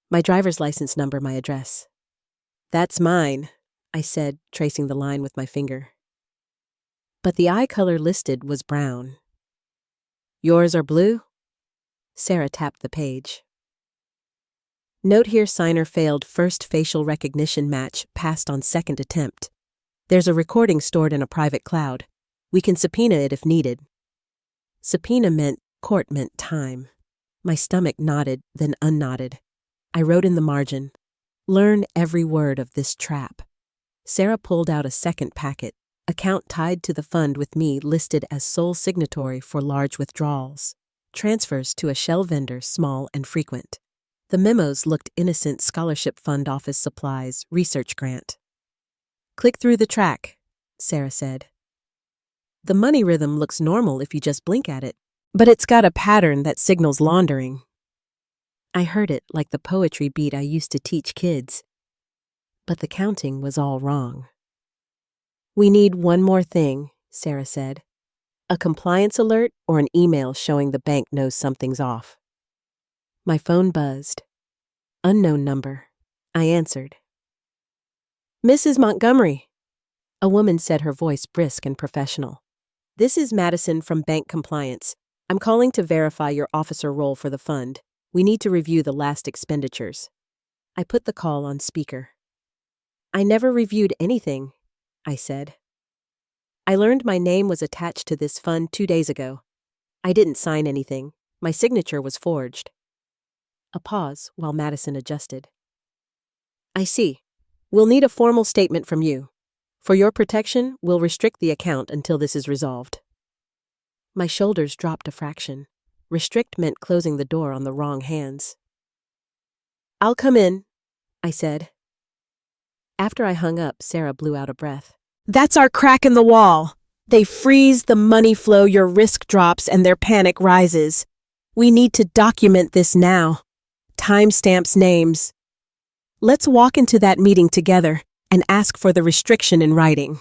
My driver's license number, my address. "That's mine," I said, tracing the line with my finger. But the eye color listed was brown. "Yours are blue?" Sarah tapped the page. "Note here, signer failed first facial recognition match, passed on second attempt. There's a recording stored in a private cloud. We can subpoena it if needed." Subpoena meant court, meant time. My stomach knotted, then unknotted. I wrote in the margin, "Learn every word of this trap." Sarah pulled out a second packet, account tied to the fund with me listed as sole signatory for large withdrawals. Transfers to a shell vendor, small and frequent. The memos looked innocent: scholarship fund, office supplies, research grant. "Click through the track," Sarah said. "The money rhythm looks normal if you just blink at it, but it's got a pattern that signals laundering." I heard it like the poetry beat I used to teach kids. But the counting was all wrong. "We need one more thing," Sarah said. "A compliance alert or an email showing the bank knows something's off." My phone buzzed. Unknown number. I answered. "Mrs. Montgomery," a woman said, her voice brisk and professional. "This is Madison from Bank Compliance. I'm calling to verify your officer role for the fund. We need to review the last expenditures." I put the call on speaker. "I never reviewed anything," I said. I learned my name was attached to this fund 2 days ago. I didn't sign anything. My signature was forged. A pause while Madison adjusted. I see. We'll need a formal statement from you. For your protection, we'll restrict the account until this is resolved. My shoulders dropped a fraction. Restrict meant closing the door on the wrong hands. I'll come in, I said. After I hung up, Sarah blew out a breath. That's our crack in the wall. They freeze the money flow, your risk drops, and their panic rises. We need to document this now. Timestamps, names. Let's walk into that meeting together and ask for the restriction in writing.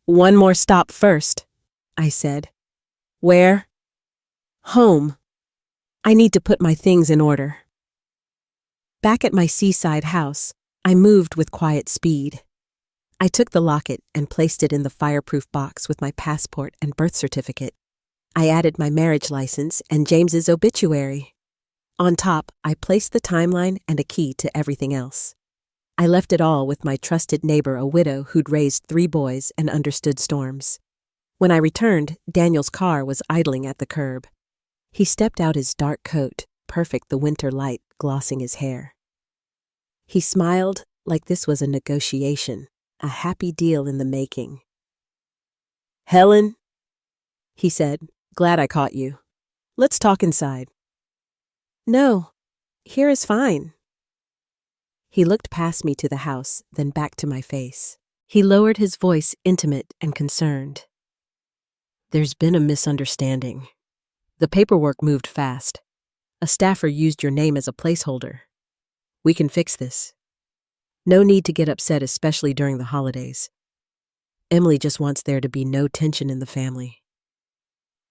One more stop first, I said. Where? Home. I need to put my things in order. Back at my seaside house, I moved with quiet speed. I took the locket and placed it in the fireproof box with my passport and birth certificate. I added my marriage license and James's obituary. On top, I placed the timeline and a key to everything else. I left it all with my trusted neighbor, a widow who'd raised 3 boys and understood storms. When I returned, Daniel's car was idling at the curb. He stepped out his dark coat, perfect the winter light glossing his hair. He smiled like this was a negotiation, a happy deal in the making. Helen, he said, glad I caught you. Let's talk inside. No, here is fine. He looked past me to the house, then back to my face. He lowered his voice, intimate and concerned. There's been a misunderstanding. The paperwork moved fast. A staffer used your name as a placeholder. We can fix this. No need to get upset, especially during the holidays. Emily just wants there to be no tension in the family.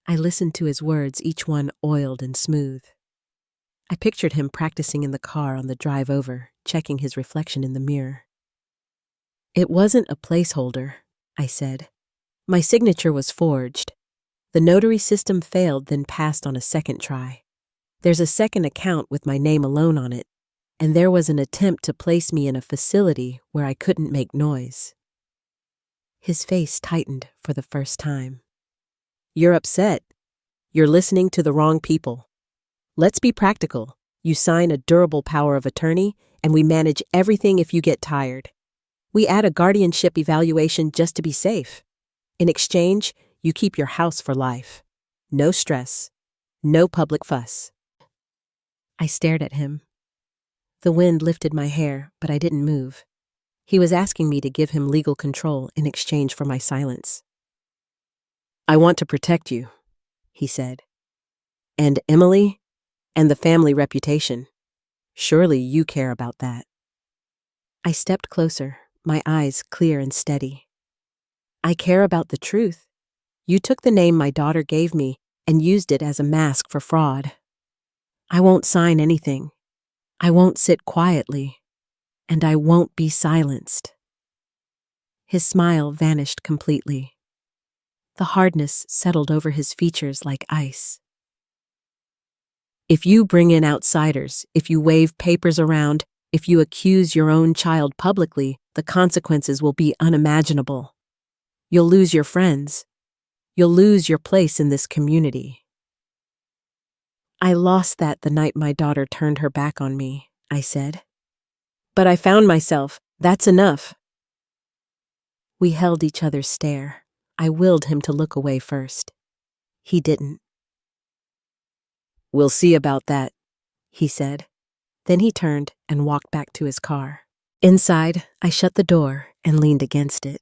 I listened to his words, each one oiled and smooth. I pictured him practicing in the car on the drive over, checking his reflection in the mirror. It wasn't a placeholder, I said. My signature was forged. The notary system failed, then passed on a second try. There's a second account with my name alone on it, and there was an attempt to place me in a facility where I couldn't make noise. His face tightened for the first time. You're upset. You're listening to the wrong people. Let's be practical. You sign a durable power of attorney, and we manage everything if you get tired. We add a guardianship evaluation just to be safe. In exchange, you keep your house for life. No stress. No public fuss. I stared at him. The wind lifted my hair, but I didn't move. He was asking me to give him legal control in exchange for my silence. I want to protect you, he said. And Emily? And the family reputation. Surely you care about that. I stepped closer, my eyes clear and steady. I care about the truth. You took the name my daughter gave me and used it as a mask for fraud. I won't sign anything. I won't sit quietly. And I won't be silenced. His smile vanished completely. The hardness settled over his features like ice. If you bring in outsiders, if you wave papers around, if you accuse your own child publicly, the consequences will be unimaginable. You'll lose your friends. You'll lose your place in this community. I lost that the night my daughter turned her back on me, I said. But I found myself. That's enough. We held each other's stare. I willed him to look away first. He didn't. We'll see about that, he said. Then he turned and walked back to his car. Inside, I shut the door and leaned against it.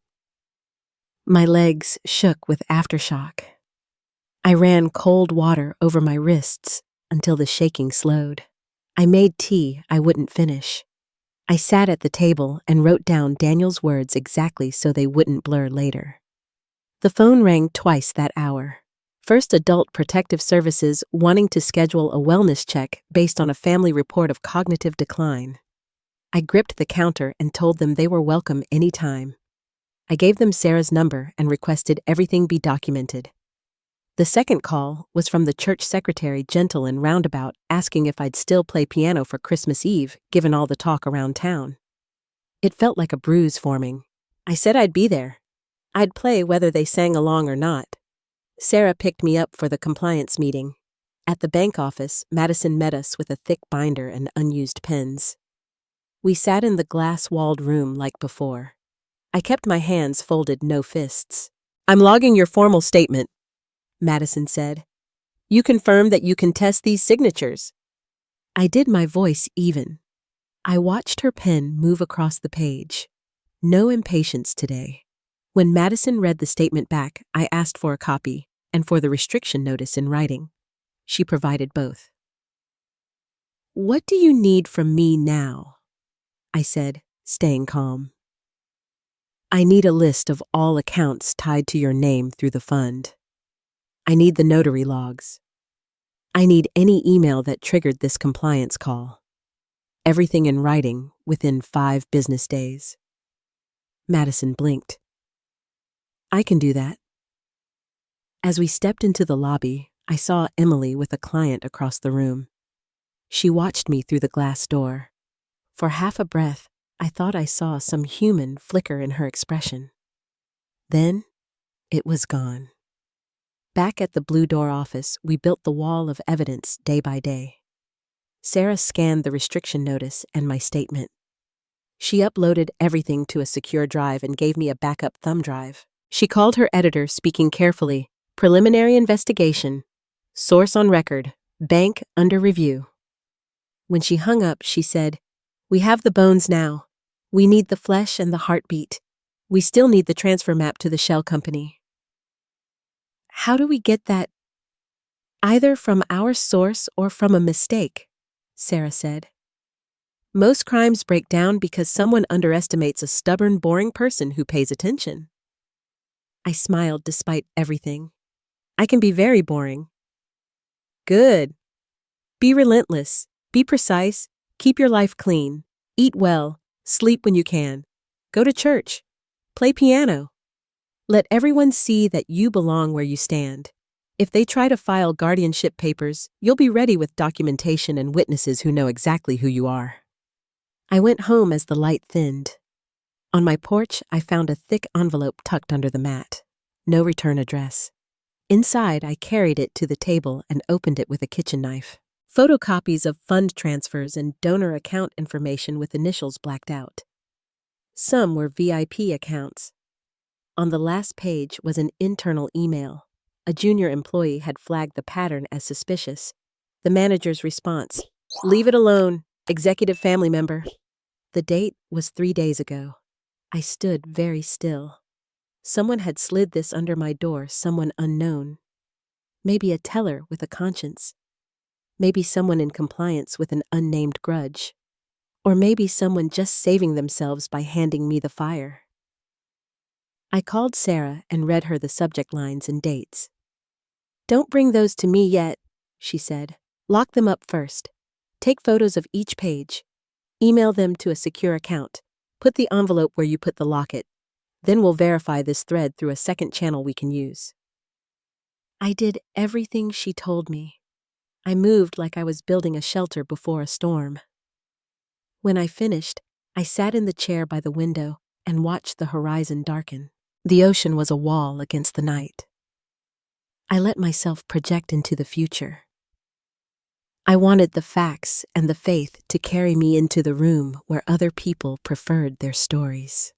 My legs shook with aftershock. I ran cold water over my wrists until the shaking slowed. I made tea I wouldn't finish. I sat at the table and wrote down Daniel's words exactly so they wouldn't blur later. The phone rang twice that hour. First, Adult Protective Services wanting to schedule a wellness check based on a family report of cognitive decline. I gripped the counter and told them they were welcome anytime. I gave them Sarah's number and requested everything be documented. The second call was from the church secretary, gentle and roundabout, asking if I'd still play piano for Christmas Eve, given all the talk around town. It felt like a bruise forming. I said I'd be there. I'd play whether they sang along or not. Sarah picked me up for the compliance meeting. At the bank office, Madison met us with a thick binder and unused pens. We sat in the glass-walled room like before. I kept my hands folded, no fists. "I'm logging your formal statement," Madison said. "You confirm that you can test these signatures." I did, my voice even. I watched her pen move across the page. No impatience today. When Madison read the statement back, I asked for a copy and for the restriction notice in writing. She provided both. "What do you need from me now?" I said, staying calm. "I need a list of all accounts tied to your name through the fund. I need the notary logs. I need any email that triggered this compliance call. Everything in writing within 5 business days." Madison blinked. "I can do that." As we stepped into the lobby, I saw Emily with a client across the room. She watched me through the glass door. For half a breath, I thought I saw some human flicker in her expression. Then, it was gone. Back at the Blue Door office, we built the wall of evidence day by day. Sarah scanned the restriction notice and my statement. She uploaded everything to a secure drive and gave me a backup thumb drive. She called her editor, speaking carefully. "Preliminary investigation. Source on record. Bank under review." When she hung up, she said, "We have the bones now. We need the flesh and the heartbeat. We still need the transfer map to the shell company." "How do we get that?" "Either from our source or from a mistake," Sarah said. "Most crimes break down because someone underestimates a stubborn, boring person who pays attention." I smiled despite everything. "I can be very boring." "Good. Be relentless. Be precise. Keep your life clean. Eat well. Sleep when you can. Go to church. Play piano. Let everyone see that you belong where you stand. If they try to file guardianship papers, you'll be ready with documentation and witnesses who know exactly who you are." I went home as the light thinned. On my porch, I found a thick envelope tucked under the mat. No return address. Inside, I carried it to the table and opened it with a kitchen knife. Photocopies of fund transfers and donor account information with initials blacked out. Some were VIP accounts. On the last page was an internal email. A junior employee had flagged the pattern as suspicious. The manager's response: "Leave it alone, executive family member." The date was 3 days ago. I stood very still. Someone had slid this under my door, someone unknown. Maybe a teller with a conscience. Maybe someone in compliance with an unnamed grudge. Or maybe someone just saving themselves by handing me the fire. I called Sarah and read her the subject lines and dates. "Don't bring those to me yet," she said. "Lock them up first. Take photos of each page. Email them to a secure account. Put the envelope where you put the locket. Then we'll verify this thread through a second channel we can use." I did everything she told me. I moved like I was building a shelter before a storm. When I finished, I sat in the chair by the window and watched the horizon darken. The ocean was a wall against the night. I let myself project into the future. I wanted the facts and the faith to carry me into the room where other people preferred their stories.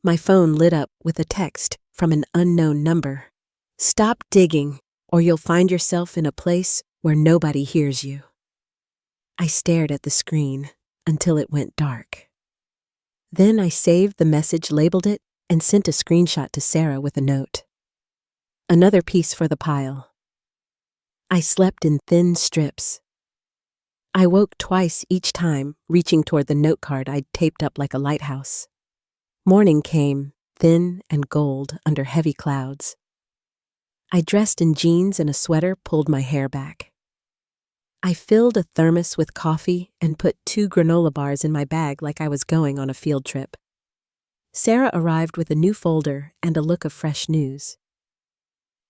My phone lit up with a text from an unknown number. "Stop digging, or you'll find yourself in a place where nobody hears you." I stared at the screen until it went dark. Then I saved the message, labeled it, and sent a screenshot to Sarah with a note. Another piece for the pile. I slept in thin strips. I woke twice each time, reaching toward the note card I'd taped up like a lighthouse. Morning came, thin and gold under heavy clouds. I dressed in jeans and a sweater, pulled my hair back. I filled a thermos with coffee and put 2 granola bars in my bag like I was going on a field trip. Sarah arrived with a new folder and a look of fresh news.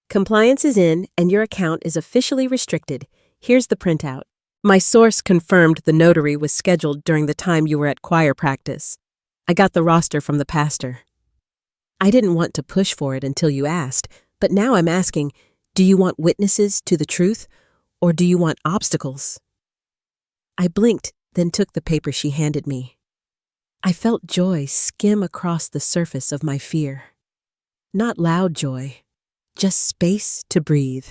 "Compliance is in and your account is officially restricted. Here's the printout. My source confirmed the notary was scheduled during the time you were at choir practice. I got the roster from the pastor. I didn't want to push for it until you asked, but now I'm asking, do you want witnesses to the truth, or do you want obstacles? I blinked, then took the paper she handed me. I felt joy skim across the surface of my fear. Not loud joy, just space to breathe.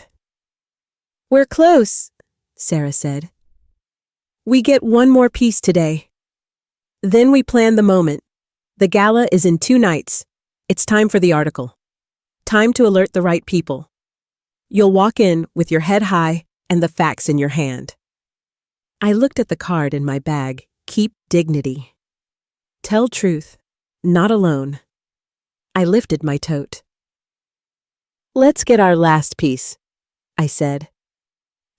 "We're close," Sarah said. "We get one more piece today. Then we plan the moment. The gala is in 2 nights. It's time for the article. Time to alert the right people. You'll walk in with your head high and the facts in your hand." I looked at the card in my bag. Keep dignity. Tell truth, not alone. I lifted my tote. "Let's get our last piece," I said.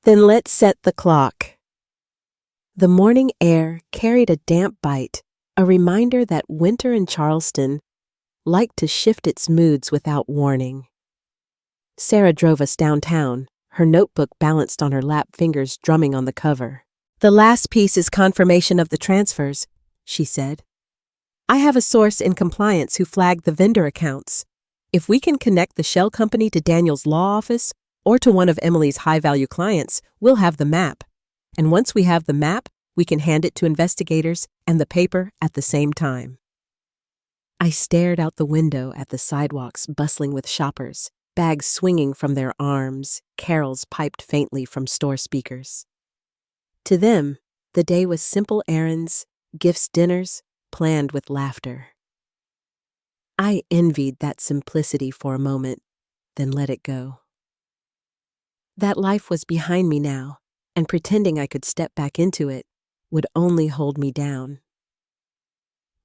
"Then let's set the clock." The morning air carried a damp bite, a reminder that winter in Charleston liked to shift its moods without warning. Sarah drove us downtown, her notebook balanced on her lap, fingers drumming on the cover. "The last piece is confirmation of the transfers," she said. "I have a source in compliance who flagged the vendor accounts. If we can connect the shell company to Daniel's law office or to one of Emily's high-value clients, we'll have the map. And once we have the map, we can hand it to investigators and the paper at the same time." I stared out the window at the sidewalks bustling with shoppers, bags swinging from their arms, carols piped faintly from store speakers. To them, the day was simple errands, gifts, dinners, planned with laughter. I envied that simplicity for a moment, then let it go. That life was behind me now, and pretending I could step back into it would only hold me down.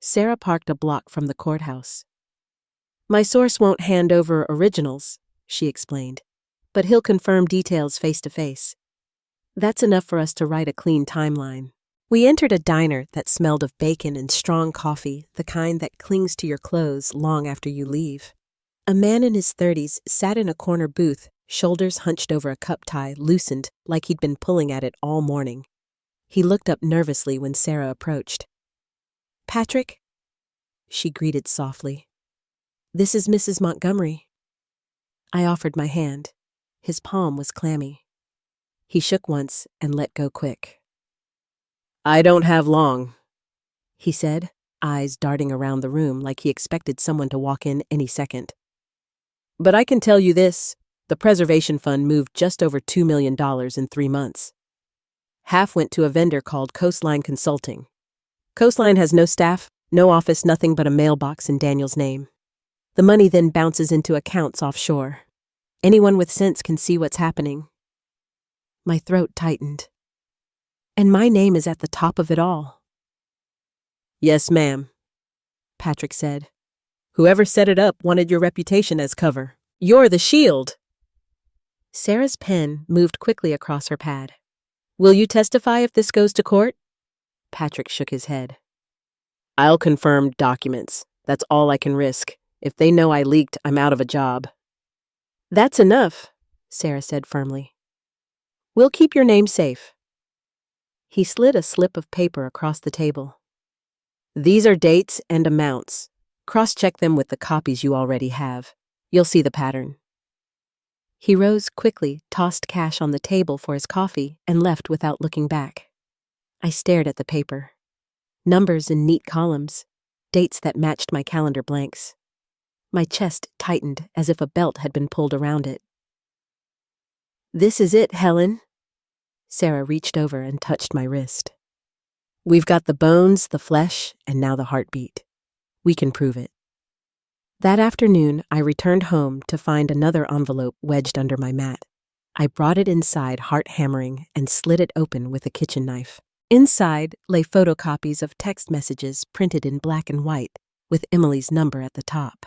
Sarah parked a block from the courthouse. "My source won't hand over originals," she explained, "but he'll confirm details face to face. That's enough for us to write a clean timeline." We entered a diner that smelled of bacon and strong coffee, the kind that clings to your clothes long after you leave. A man in his 30s sat in a corner booth, shoulders hunched over a cup tie loosened like he'd been pulling at it all morning. He looked up nervously when Sarah approached. "Patrick?" she greeted softly. "This is Mrs. Montgomery." I offered my hand. His palm was clammy. He shook once and let go quick. "I don't have long," he said, eyes darting around the room like he expected someone to walk in any second. "But I can tell you this, the preservation fund moved just over $2 million in 3 months. Half went to a vendor called Coastline Consulting. Coastline has no staff, no office, nothing but a mailbox in Daniel's name. The money then bounces into accounts offshore. Anyone with sense can see what's happening." My throat tightened. "And my name is at the top of it all." "Yes, ma'am," Patrick said. "Whoever set it up wanted your reputation as cover. You're the shield." Sarah's pen moved quickly across her pad. "Will you testify if this goes to court?" Patrick shook his head. "I'll confirm documents. That's all I can risk. If they know I leaked, I'm out of a job." "That's enough," Sarah said firmly. "We'll keep your name safe." He slid a slip of paper across the table. "These are dates and amounts. Cross-check them with the copies you already have. You'll see the pattern." He rose quickly, tossed cash on the table for his coffee, and left without looking back. I stared at the paper. Numbers in neat columns, dates that matched my calendar blanks. My chest tightened as if a belt had been pulled around it. "This is it, Helen." Sarah reached over and touched my wrist. "We've got the bones, the flesh, and now the heartbeat. We can prove it." That afternoon, I returned home to find another envelope wedged under my mat. I brought it inside, heart hammering, and slid it open with a kitchen knife. Inside lay photocopies of text messages printed in black and white, with Emily's number at the top.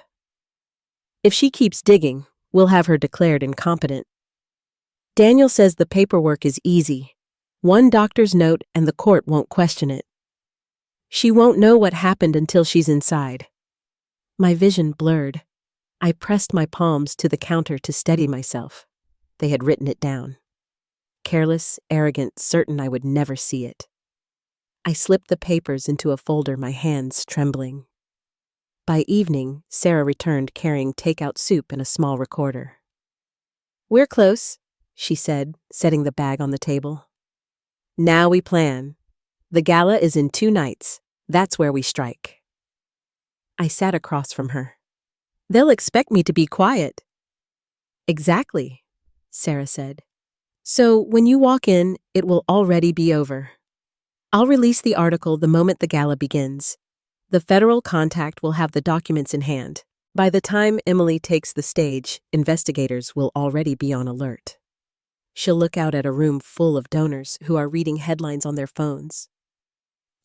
"If she keeps digging, we'll have her declared incompetent. Daniel says the paperwork is easy. One doctor's note and the court won't question it. She won't know what happened until she's inside." My vision blurred. I pressed my palms to the counter to steady myself. They had written it down. Careless, arrogant, certain I would never see it. I slipped the papers into a folder, my hands trembling. By evening, Sarah returned carrying takeout soup and a small recorder. "We're close," she said, setting the bag on the table. "Now we plan. The gala is in 2 nights. That's where we strike." I sat across from her. "They'll expect me to be quiet." "Exactly," Sarah said. "So when you walk in, it will already be over. I'll release the article the moment the gala begins. The federal contact will have the documents in hand. By the time Emily takes the stage, investigators will already be on alert. She'll look out at a room full of donors who are reading headlines on their phones.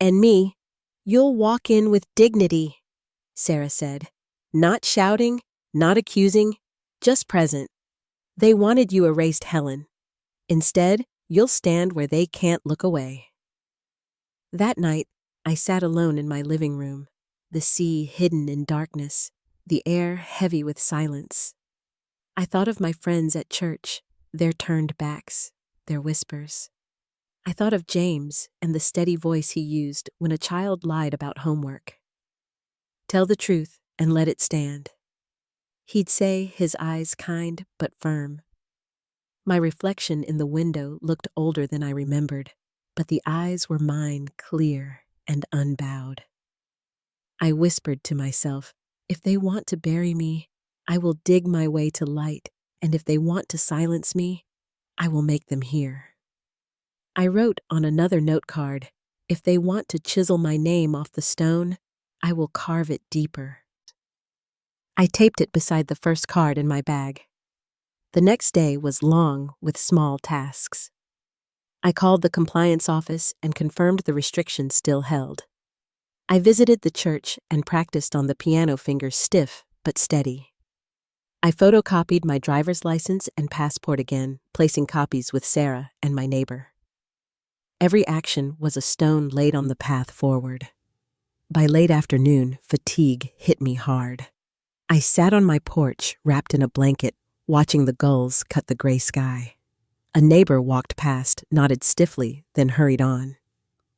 And me, you'll walk in with dignity," Sarah said. "Not shouting, not accusing, just present. They wanted you erased, Helen. Instead, you'll stand where they can't look away." That night, I sat alone in my living room, the sea hidden in darkness, the air heavy with silence. I thought of my friends at church, their turned backs, their whispers. I thought of James and the steady voice he used when a child lied about homework. "Tell the truth and let it stand," he'd say, his eyes kind but firm. My reflection in the window looked older than I remembered, but the eyes were mine, clear and unbowed. I whispered to myself, if they want to bury me, I will dig my way to light, and if they want to silence me, I will make them hear. I wrote on another note card, if they want to chisel my name off the stone, I will carve it deeper. I taped it beside the first card in my bag. The next day was long with small tasks. I called the compliance office and confirmed the restrictions still held. I visited the church and practiced on the piano fingers stiff but steady. I photocopied my driver's license and passport again, placing copies with Sarah and my neighbor. Every action was a stone laid on the path forward. By late afternoon, fatigue hit me hard. I sat on my porch, wrapped in a blanket, watching the gulls cut the gray sky. A neighbor walked past, nodded stiffly, then hurried on.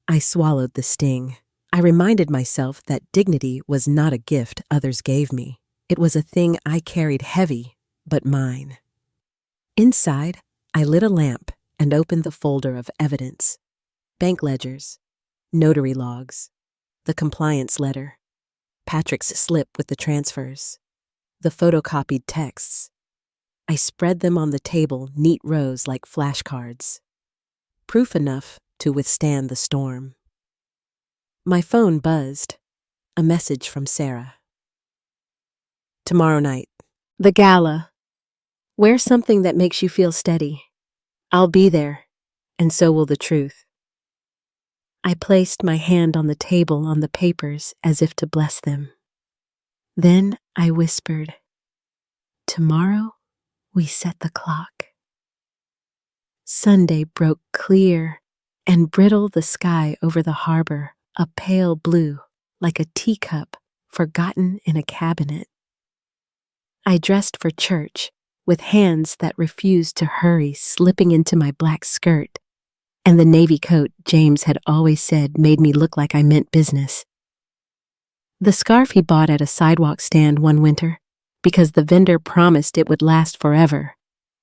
I swallowed the sting. I reminded myself that dignity was not a gift others gave me. It was a thing I carried heavy, but mine. Inside, I lit a lamp and opened the folder of evidence. Bank ledgers, notary logs, the compliance letter, Patrick's slip with the transfers, the photocopied texts. I spread them on the table, neat rows like flashcards. Proof enough to withstand the storm. My phone buzzed. A message from Sarah. Tomorrow night. The gala. Wear something that makes you feel steady. I'll be there, and so will the truth. I placed my hand on the table on the papers as if to bless them. Then I whispered, tomorrow we set the clock. Sunday broke clear and brittle the sky over the harbor, a pale blue, like a teacup forgotten in a cabinet. I dressed for church, with hands that refused to hurry slipping into my black skirt, and the navy coat James had always said made me look like I meant business. The scarf he bought at a sidewalk stand one winter, because the vendor promised it would last forever,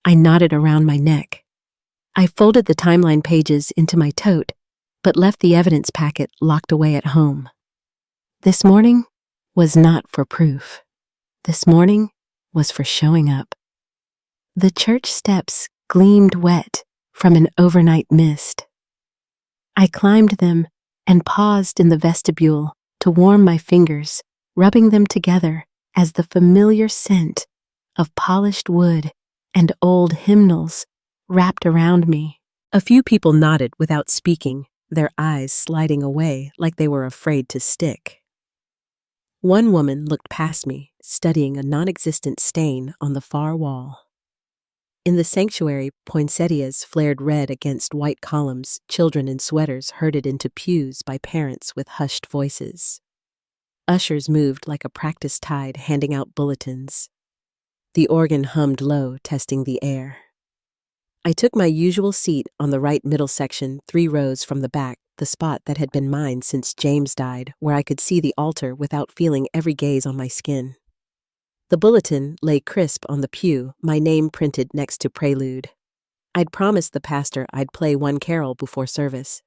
I knotted around my neck. I folded the timeline pages into my tote, but left the evidence packet locked away at home. This morning was not for proof. This morning was for showing up. The church steps gleamed wet from an overnight mist. I climbed them and paused in the vestibule to warm my fingers, rubbing them together as the familiar scent of polished wood and old hymnals wrapped around me. A few people nodded without speaking, their eyes sliding away like they were afraid to stick. One woman looked past me, studying a non-existent stain on the far wall. In the sanctuary, poinsettias flared red against white columns, children in sweaters herded into pews by parents with hushed voices. Ushers moved like a practice tide, handing out bulletins. The organ hummed low, testing the air. I took my usual seat on the right middle section, 3 rows from the back, the spot that had been mine since James died, where I could see the altar without feeling every gaze on my skin. The bulletin lay crisp on the pew, my name printed next to Prelude. I'd promised the pastor I'd play one carol before service.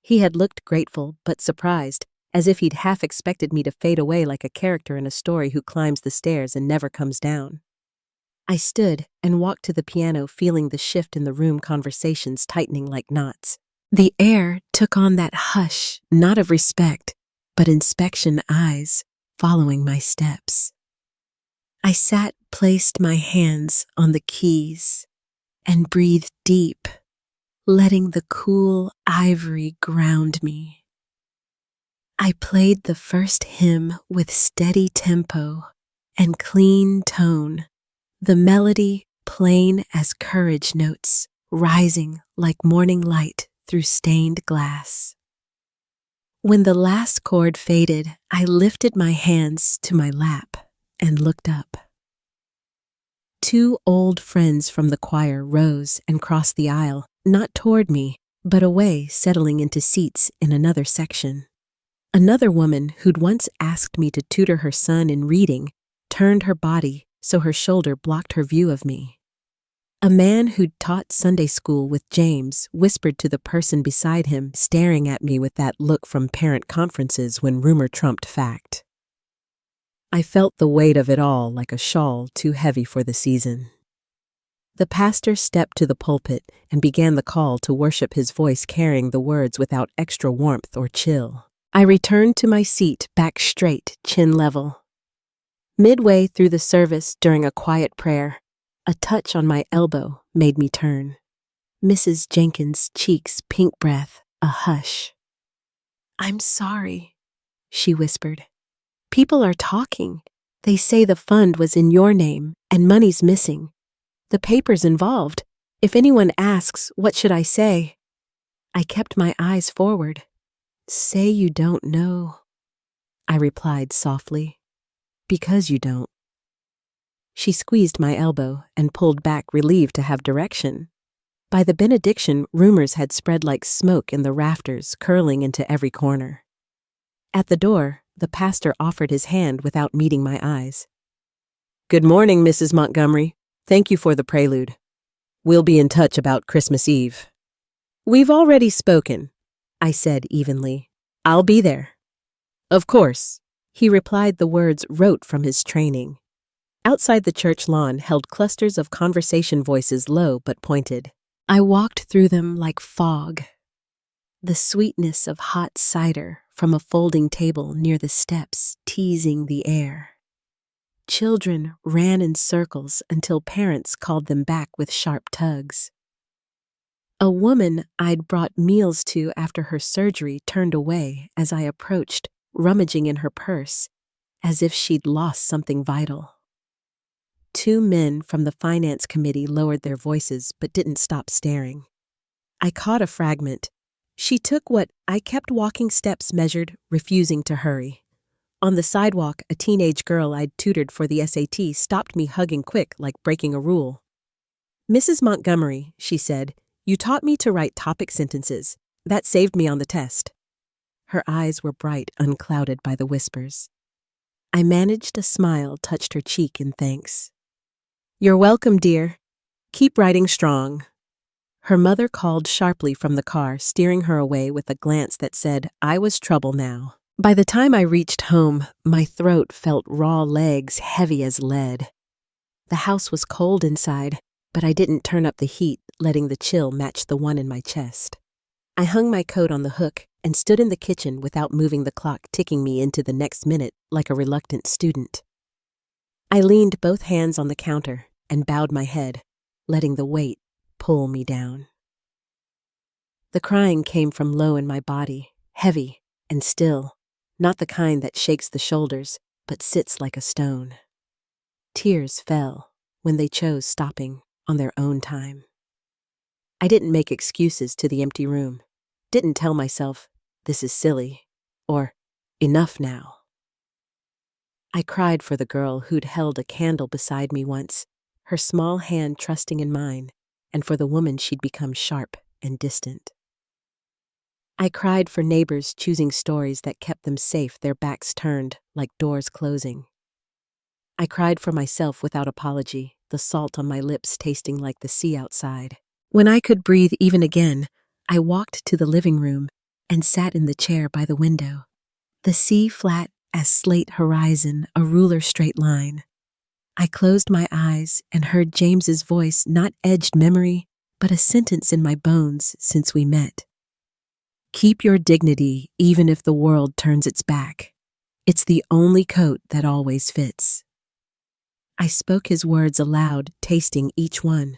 He had looked grateful but surprised, as if he'd half expected me to fade away like a character in a story who climbs the stairs and never comes down. I stood and walked to the piano, feeling the shift in the room, conversations tightening like knots. The air took on that hush, not of respect, but inspection eyes following my steps. I sat, placed my hands on the keys, and breathed deep, letting the cool ivory ground me. I played the first hymn with steady tempo and clean tone, the melody plain as courage notes, rising like morning light through stained glass. When the last chord faded, I lifted my hands to my lap and looked up. 2 old friends from the choir rose and crossed the aisle, not toward me, but away, settling into seats in another section. Another woman who'd once asked me to tutor her son in reading turned her body so her shoulder blocked her view of me. A man who'd taught Sunday school with James whispered to the person beside him, staring at me with that look from parent conferences when rumor trumped fact. I felt the weight of it all like a shawl too heavy for the season. The pastor stepped to the pulpit and began the call to worship, his voice carrying the words without extra warmth or chill. I returned to my seat, back straight, chin level. Midway through the service, during a quiet prayer, a touch on my elbow made me turn. Mrs. Jenkins' cheeks pink breath, a hush. "I'm sorry," she whispered. "People are talking. They say the fund was in your name and money's missing. The paper's involved. If anyone asks, what should I say?" I kept my eyes forward. "Say you don't know," I replied softly. "Because you don't." She squeezed my elbow and pulled back, relieved to have direction. By the benediction, rumors had spread like smoke in the rafters, curling into every corner. At the door, the pastor offered his hand without meeting my eyes. "Good morning, Mrs. Montgomery. Thank you for the prelude. We'll be in touch about Christmas Eve." "We've already spoken," I said evenly. "I'll be there." "Of course," he replied, the words rote from his training. Outside, the church lawn held clusters of conversation voices, low but pointed. I walked through them like fog. The sweetness of hot cider from a folding table near the steps teasing the air. Children ran in circles until parents called them back with sharp tugs. A woman I'd brought meals to after her surgery turned away as I approached, rummaging in her purse, as if she'd lost something vital. 2 men from the finance committee lowered their voices but didn't stop staring. I caught a fragment. She took what I kept, walking steps measured, refusing to hurry. On the sidewalk, a teenage girl I'd tutored for the SAT stopped me, hugging quick like breaking a rule. "Mrs. Montgomery," she said, "you taught me to write topic sentences. That saved me on the test." Her eyes were bright, unclouded by the whispers. I managed a smile, touched her cheek in thanks. "You're welcome, dear. Keep writing strong." Her mother called sharply from the car, steering her away with a glance that said I was trouble now. By the time I reached home, my throat felt raw, legs heavy as lead. The house was cold inside, but I didn't turn up the heat, letting the chill match the one in my chest. I hung my coat on the hook and stood in the kitchen without moving, the clock ticking me into the next minute like a reluctant student. I leaned both hands on the counter and bowed my head, letting the weight pull me down. The crying came from low in my body, heavy and still, not the kind that shakes the shoulders, but sits like a stone. Tears fell when they chose stopping on their own time. I didn't make excuses to the empty room, didn't tell myself, "This is silly," or "Enough now." I cried for the girl who'd held a candle beside me once, her small hand trusting in mine, and for the woman she'd become sharp and distant. I cried for neighbors choosing stories that kept them safe, their backs turned like doors closing. I cried for myself without apology, the salt on my lips tasting like the sea outside. When I could breathe even again, I walked to the living room and sat in the chair by the window. The sea flat as slate horizon, a ruler straight line. I closed my eyes and heard James's voice, not edged memory, but a sentence in my bones since we met. Keep your dignity even if the world turns its back. It's the only coat that always fits. I spoke his words aloud, tasting each one.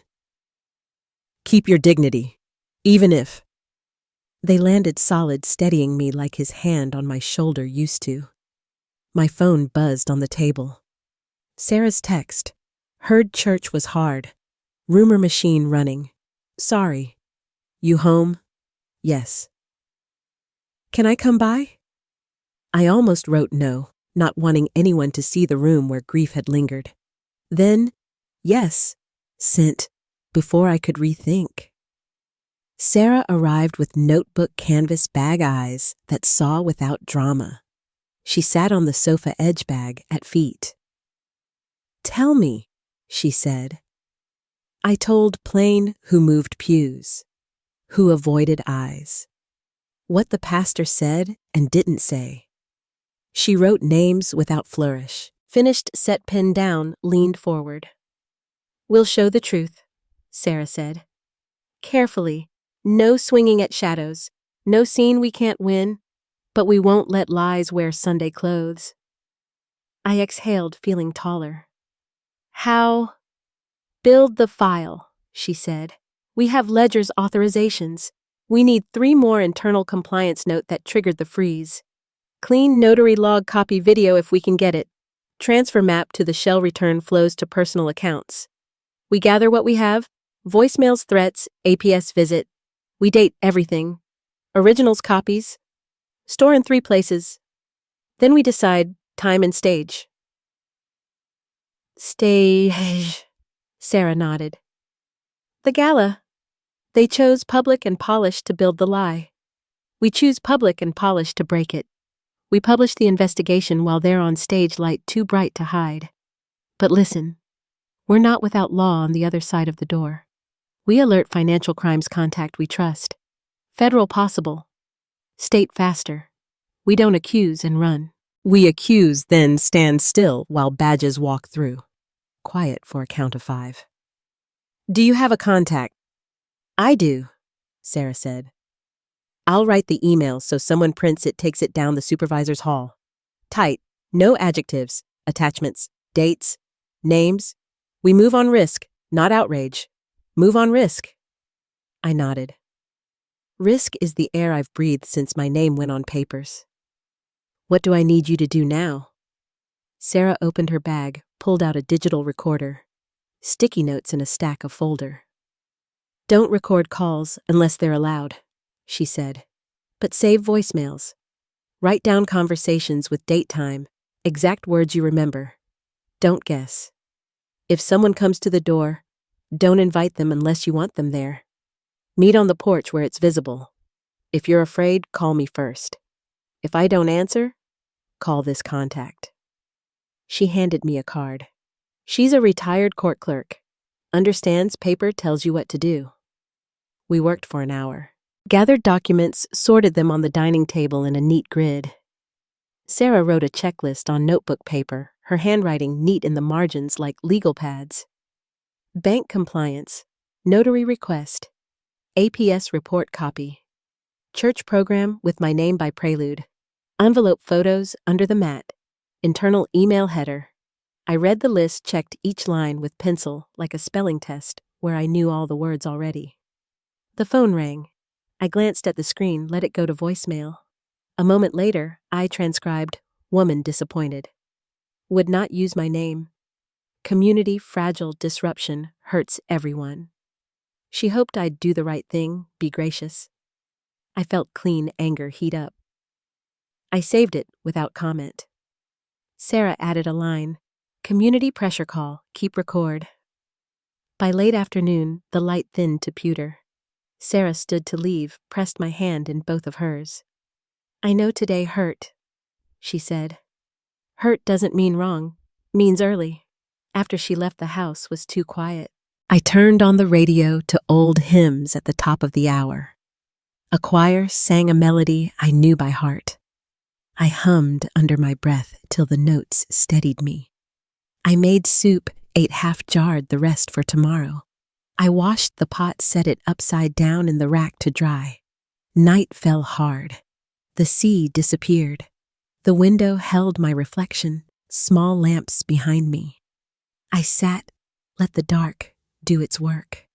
Keep your dignity, even if. They landed solid, steadying me like his hand on my shoulder used to. My phone buzzed on the table. Sarah's text. Heard church was hard. Rumor machine running. Sorry. You home? Yes. Can I come by? I almost wrote no, not wanting anyone to see the room where grief had lingered. Then, yes, sent, before I could rethink. Sarah arrived with notebook canvas bag eyes that saw without drama. She sat on the sofa edge bag at feet. Tell me, she said. I told plain who moved pews, who avoided eyes, what the pastor said and didn't say. She wrote names without flourish, finished, set pen down, leaned forward. We'll show the truth, Sarah said. Carefully, no swinging at shadows, no scene we can't win, but we won't let lies wear Sunday clothes. I exhaled, feeling taller. How? Build the file, she said. We have ledger's authorizations. We need 3 more internal compliance note that triggered the freeze. Clean notary log copy video if we can get it. Transfer map to the shell return flows to personal accounts. We gather what we have, voicemails, threats, APS visit. We date everything. Originals copies. Store in 3 places. Then we decide time and stage. Stage, Sarah nodded. The Gala. They chose public and polished to build the lie. We choose public and polished to break it. We publish the investigation while they're on stage light too bright to hide. But listen, we're not without law on the other side of the door. We alert financial crimes contact we trust. Federal possible. State faster. We don't accuse and run. We accuse, then stand still while badges walk through. Quiet for a count of 5. Do you have a contact? I do, Sarah said. I'll write the email so someone prints it, takes it down the supervisor's hall. Tight, no adjectives, attachments, dates, names. We move on risk, not outrage. Move on risk. I nodded. Risk is the air I've breathed since my name went on papers. What do I need you to do now? Sarah opened her bag, pulled out a digital recorder. Sticky notes in a stack of folder. Don't record calls unless they're allowed, she said. But save voicemails. Write down conversations with date time, exact words you remember. Don't guess. If someone comes to the door, don't invite them unless you want them there. Meet on the porch where it's visible. If you're afraid, call me first. If I don't answer, call this contact. She handed me a card. She's a retired court clerk. Understands paper tells you what to do. We worked for an hour. Gathered documents, sorted them on the dining table in a neat grid. Sarah wrote a checklist on notebook paper, her handwriting neat in the margins like legal pads. Bank compliance, notary request, APS report copy, church program with my name by prelude, envelope photos under the mat, internal email header. I read the list, checked each line with pencil like a spelling test where I knew all the words already. The phone rang. I glanced at the screen, let it go to voicemail. A moment later, I transcribed, woman disappointed. Would not use my name. Community fragile disruption hurts everyone. She hoped I'd do the right thing, be gracious. I felt clean anger heat up. I saved it without comment. Sarah added a line, community pressure call, keep record. By late afternoon, the light thinned to pewter. Sarah stood to leave, pressed my hand in both of hers. "I know today hurt," she said. "Hurt doesn't mean wrong, means early." After she left, the house was too quiet. I turned on the radio to old hymns at the top of the hour. A choir sang a melody I knew by heart. I hummed under my breath till the notes steadied me. I made soup, ate half-jarred, the rest for tomorrow. I washed the pot, set it upside down in the rack to dry. Night fell hard. The sea disappeared. The window held my reflection, small lamps behind me. I sat, let the dark do its work.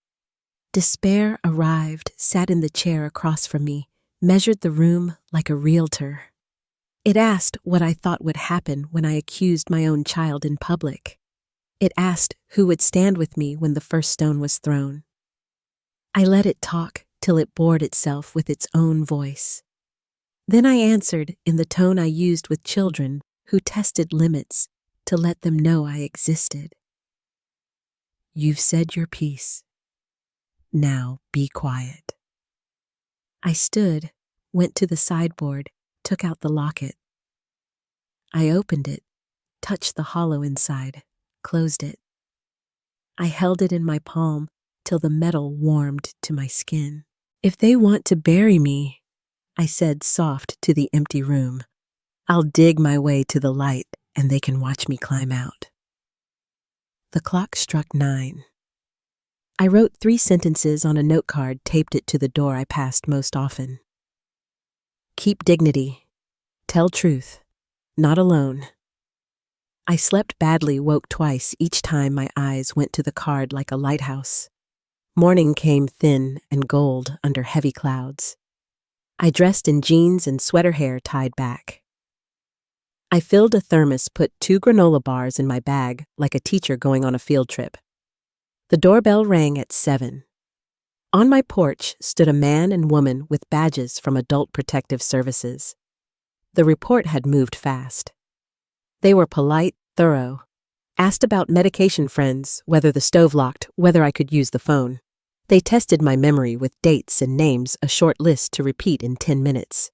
Despair arrived, sat in the chair across from me, measured the room like a realtor. It asked what I thought would happen when I accused my own child in public. It asked who would stand with me when the first stone was thrown. I let it talk till it bored itself with its own voice. Then I answered in the tone I used with children who tested limits to let them know I existed. "You've said your piece. Now be quiet." I stood, went to the sideboard, took out the locket. I opened it, touched the hollow inside, closed it. I held it in my palm till the metal warmed to my skin. "If they want to bury me," I said soft to the empty room, "I'll dig my way to the light and they can watch me climb out." The clock struck 9. I wrote 3 sentences on a note card, taped it to the door I passed most often. "Keep dignity. Tell truth. Not alone." I slept badly, woke twice each time my eyes went to the card like a lighthouse. Morning came thin and gold under heavy clouds. I dressed in jeans and sweater hair tied back. I filled a thermos, put 2 granola bars in my bag like a teacher going on a field trip. The doorbell rang at 7. On my porch stood a man and woman with badges from Adult Protective Services. The report had moved fast. They were polite, thorough, asked about medication friends, whether the stove locked, whether I could use the phone. They tested my memory with dates and names, a short list to repeat in 10 minutes.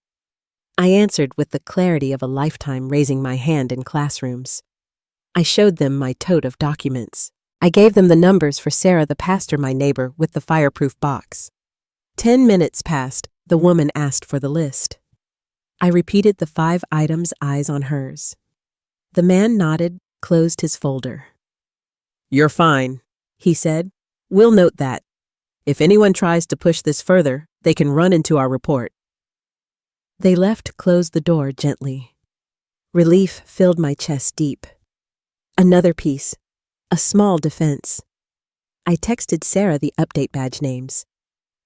I answered with the clarity of a lifetime, raising my hand in classrooms. I showed them my tote of documents. I gave them the numbers for Sarah, the pastor, my neighbor, with the fireproof box. 10 minutes passed. The woman asked for the list. I repeated the 5 items, eyes on hers. The man nodded, closed his folder. "You're fine," he said. "We'll note that. If anyone tries to push this further, they can run into our report." They left, closed the door gently. Relief filled my chest deep. Another piece, a small defense. I texted Sarah the update badge names.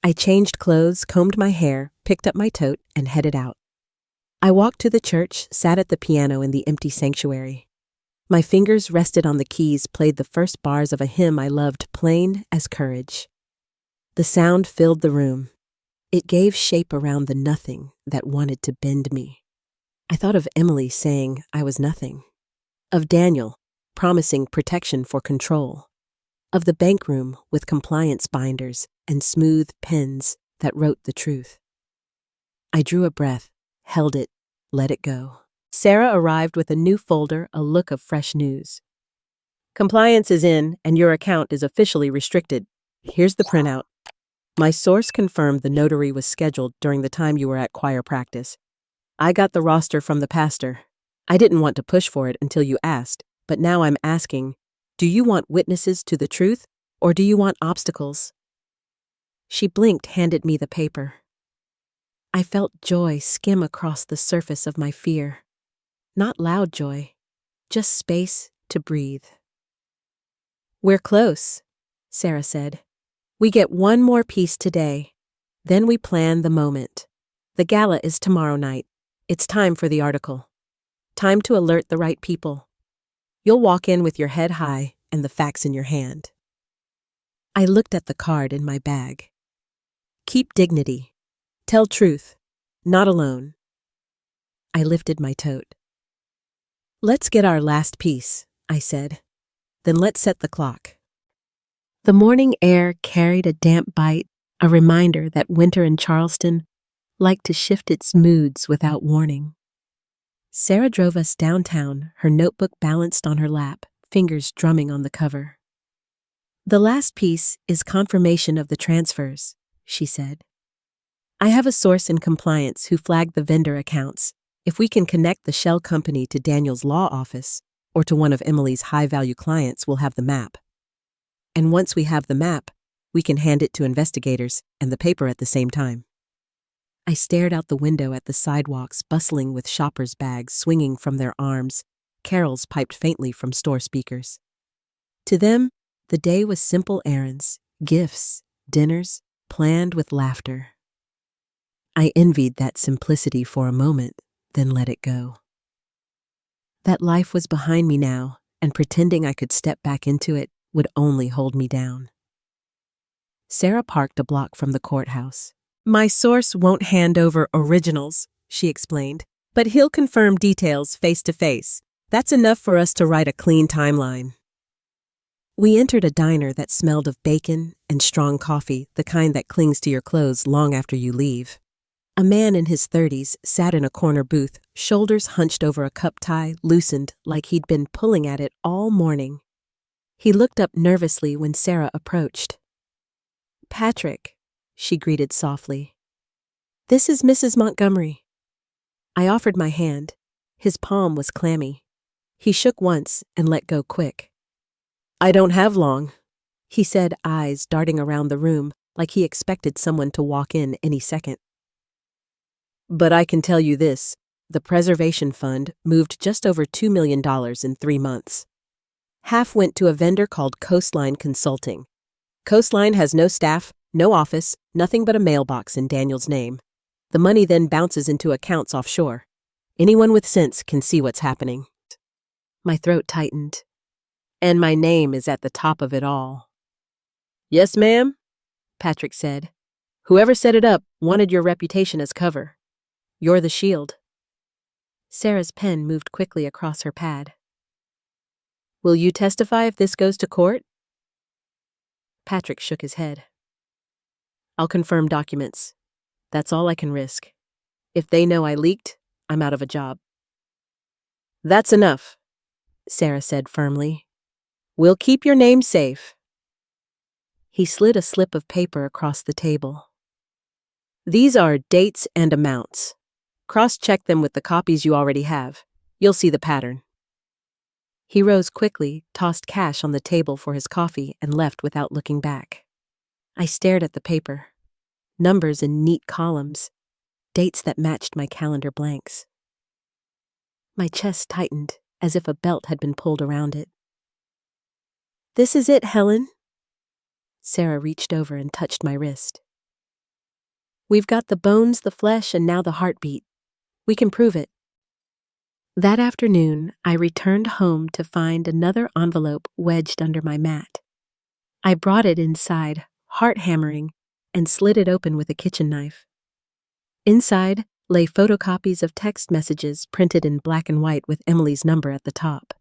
I changed clothes, combed my hair, picked up my tote, and headed out. I walked to the church, sat at the piano in the empty sanctuary. My fingers rested on the keys, played the first bars of a hymn I loved, plain as courage. The sound filled the room. It gave shape around the nothing that wanted to bend me. I thought of Emily saying I was nothing. Of Daniel promising protection for control. Of the bank room with compliance binders and smooth pens that wrote the truth. I drew a breath, held it, let it go. Sarah arrived with a new folder, a look of fresh news. "Compliance is in and your account is officially restricted. Here's the printout. My source confirmed the notary was scheduled during the time you were at choir practice. I got the roster from the pastor. I didn't want to push for it until you asked, but now I'm asking, do you want witnesses to the truth or do you want obstacles?" She blinked, handed me the paper. I felt joy skim across the surface of my fear. Not loud joy, just space to breathe. "We're close," Sarah said. "We get one more piece today. Then we plan the moment. The gala is tomorrow night. It's time for the article. Time to alert the right people. You'll walk in with your head high and the facts in your hand." I looked at the card in my bag. "Keep dignity. Tell truth. Not alone." I lifted my tote. "Let's get our last piece," I said. "Then let's set the clock." The morning air carried a damp bite, a reminder that winter in Charleston liked to shift its moods without warning. Sarah drove us downtown, her notebook balanced on her lap, fingers drumming on the cover. "The last piece is confirmation of the transfers," she said. "I have a source in compliance who flagged the vendor accounts. If we can connect the shell company to Daniel's law office or to one of Emily's high-value clients, we'll have the map. And once we have the map, we can hand it to investigators and the paper at the same time." I stared out the window at the sidewalks bustling with shoppers' bags swinging from their arms, carols piped faintly from store speakers. To them, the day was simple errands, gifts, dinners, planned with laughter. I envied that simplicity for a moment, then let it go. That life was behind me now, and pretending I could step back into it would only hold me down. Sarah parked a block from the courthouse. "My source won't hand over originals," she explained, "but he'll confirm details face to face. That's enough for us to write a clean timeline." We entered a diner that smelled of bacon and strong coffee, the kind that clings to your clothes long after you leave. A man in his 30s sat in a corner booth, shoulders hunched over a cup tie, loosened like he'd been pulling at it all morning. He looked up nervously when Sarah approached. "Patrick," she greeted softly. "This is Mrs. Montgomery." I offered my hand. His palm was clammy. He shook once and let go quick. "I don't have long," he said, eyes darting around the room like he expected someone to walk in any second. "But I can tell you this, the preservation fund moved just over $2 million in 3 months. Half went to a vendor called Coastline Consulting. Coastline has no staff, no office, nothing but a mailbox in Daniel's name. The money then bounces into accounts offshore. Anyone with sense can see what's happening." My throat tightened. "And my name is at the top of it all." "Yes, ma'am," Patrick said. "Whoever set it up wanted your reputation as cover. You're the shield." Sarah's pen moved quickly across her pad. "Will you testify if this goes to court?" Patrick shook his head. "I'll confirm documents. That's all I can risk. If they know I leaked, I'm out of a job." "That's enough," Sarah said firmly. "We'll keep your name safe." He slid a slip of paper across the table. "These are dates and amounts. Cross-check them with the copies you already have. You'll see the pattern." He rose quickly, tossed cash on the table for his coffee, and left without looking back. I stared at the paper. Numbers in neat columns. Dates that matched my calendar blanks. My chest tightened, as if a belt had been pulled around it. "This is it, Helen." Sarah reached over and touched my wrist. "We've got the bones, the flesh, and now the heartbeat. We can prove it." That afternoon, I returned home to find another envelope wedged under my mat. I brought it inside, heart-hammering, and slid it open with a kitchen knife. Inside lay photocopies of text messages printed in black and white with Emily's number at the top.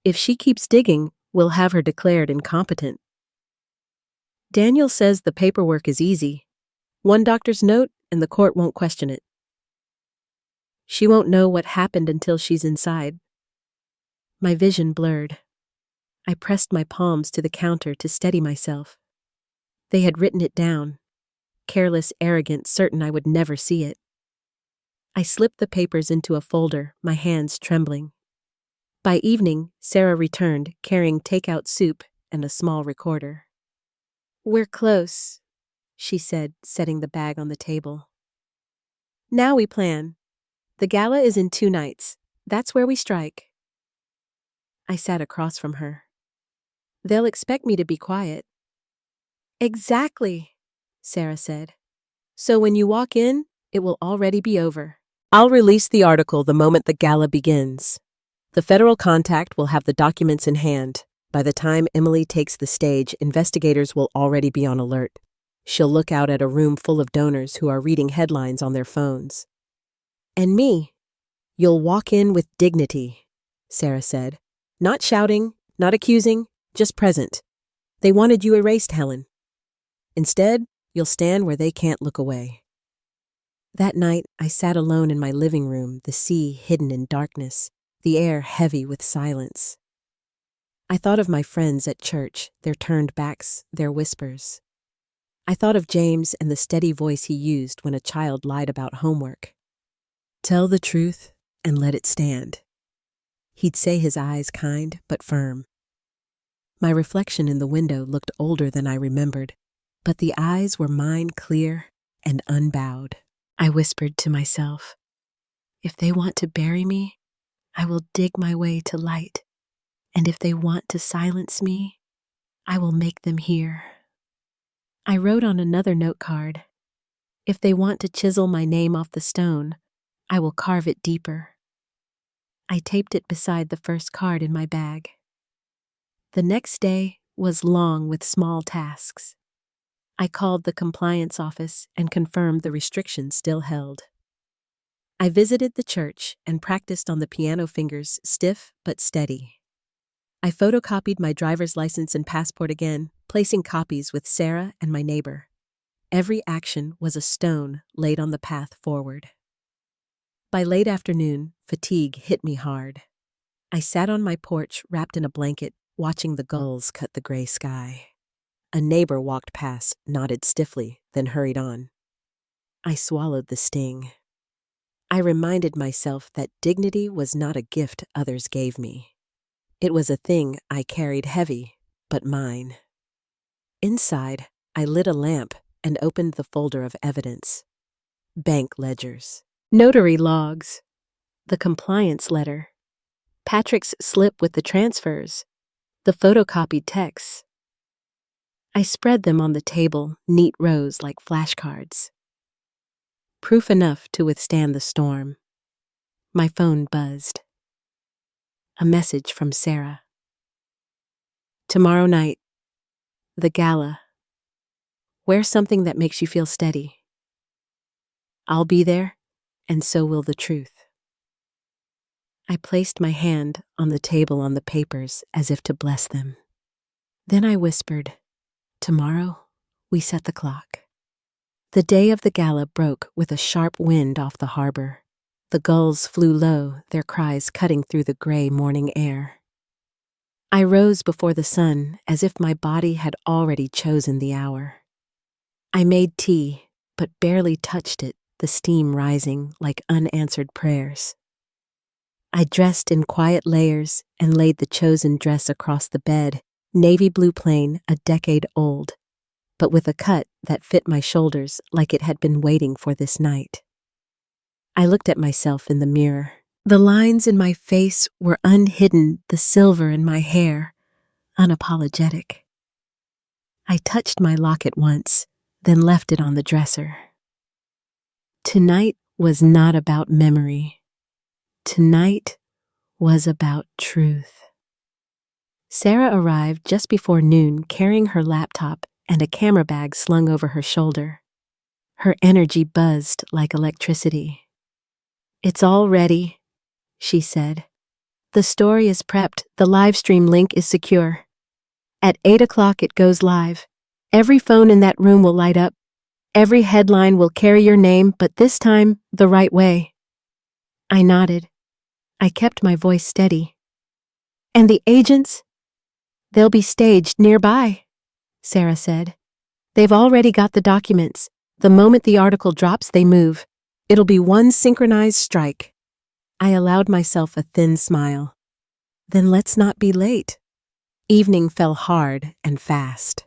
"If she keeps digging, we'll have her declared incompetent. Daniel says the paperwork is easy. One doctor's note and the court won't question it. She won't know what happened until she's inside." My vision blurred. I pressed my palms to the counter to steady myself. They had written it down. Careless, arrogant, certain I would never see it. I slipped the papers into a folder, my hands trembling. By evening, Sarah returned, carrying takeout soup and a small recorder. "We're close," she said, setting the bag on the table. "Now we plan. The gala is in 2 nights. That's where we strike." I sat across from her. "They'll expect me to be quiet." "Exactly," Sarah said. "So when you walk in, it will already be over." "I'll release the article the moment the gala begins. The federal contact will have the documents in hand. By the time Emily takes the stage, investigators will already be on alert. She'll look out at a room full of donors who are reading headlines on their phones. And me, you'll walk in with dignity," Sarah said. "Not shouting, not accusing, just present. They wanted you erased, Helen. Instead, you'll stand where they can't look away. That night, I sat alone in my living room, the sea hidden in darkness, the air heavy with silence. I thought of my friends at church, their turned backs, their whispers. I thought of James and the steady voice he used when a child lied about homework. Tell the truth and let it stand. He'd say, his eyes kind but firm. My reflection in the window looked older than I remembered, but the eyes were mine, clear and unbowed. I whispered to myself, if they want to bury me, I will dig my way to light. And if they want to silence me, I will make them hear. I wrote on another note card, if they want to chisel my name off the stone, I will carve it deeper. I taped it beside the first card in my bag. The next day was long with small tasks. I called the compliance office and confirmed the restrictions still held. I visited the church and practiced on the piano fingers, stiff but steady. I photocopied my driver's license and passport again, placing copies with Sarah and my neighbor. Every action was a stone laid on the path forward. By late afternoon, fatigue hit me hard. I sat on my porch wrapped in a blanket, watching the gulls cut the gray sky. A neighbor walked past, nodded stiffly, then hurried on. I swallowed the sting. I reminded myself that dignity was not a gift others gave me. It was a thing I carried heavy, but mine. Inside, I lit a lamp and opened the folder of evidence. Bank ledgers, notary logs, the compliance letter, Patrick's slip with the transfers, the photocopied texts. I spread them on the table, neat rows like flashcards. Proof enough to withstand the storm. My phone buzzed. A message from Sarah. Tomorrow night, the gala. Wear something that makes you feel steady. I'll be there, and so will the truth. I placed my hand on the table on the papers as if to bless them. Then I whispered, tomorrow, we set the clock. The day of the gala broke with a sharp wind off the harbor. The gulls flew low, their cries cutting through the gray morning air. I rose before the sun as if my body had already chosen the hour. I made tea, but barely touched it, the steam rising like unanswered prayers. I dressed in quiet layers and laid the chosen dress across the bed, navy blue plain, a decade old, but with a cut that fit my shoulders like it had been waiting for this night. I looked at myself in the mirror. The lines in my face were unhidden, the silver in my hair, unapologetic. I touched my locket once, then left it on the dresser. Tonight was not about memory. Tonight was about truth. Sarah arrived just before noon, carrying her laptop and a camera bag slung over her shoulder. Her energy buzzed like electricity. It's all ready, she said. The story is prepped. The live stream link is secure. At 8 o'clock it goes live. Every phone in that room will light up. Every headline will carry your name, but this time, the right way. I nodded. I kept my voice steady. And the agents? They'll be staged nearby, Sarah said. They've already got the documents. The moment the article drops, they move. It'll be one synchronized strike. I allowed myself a thin smile. Then let's not be late. Evening fell hard and fast.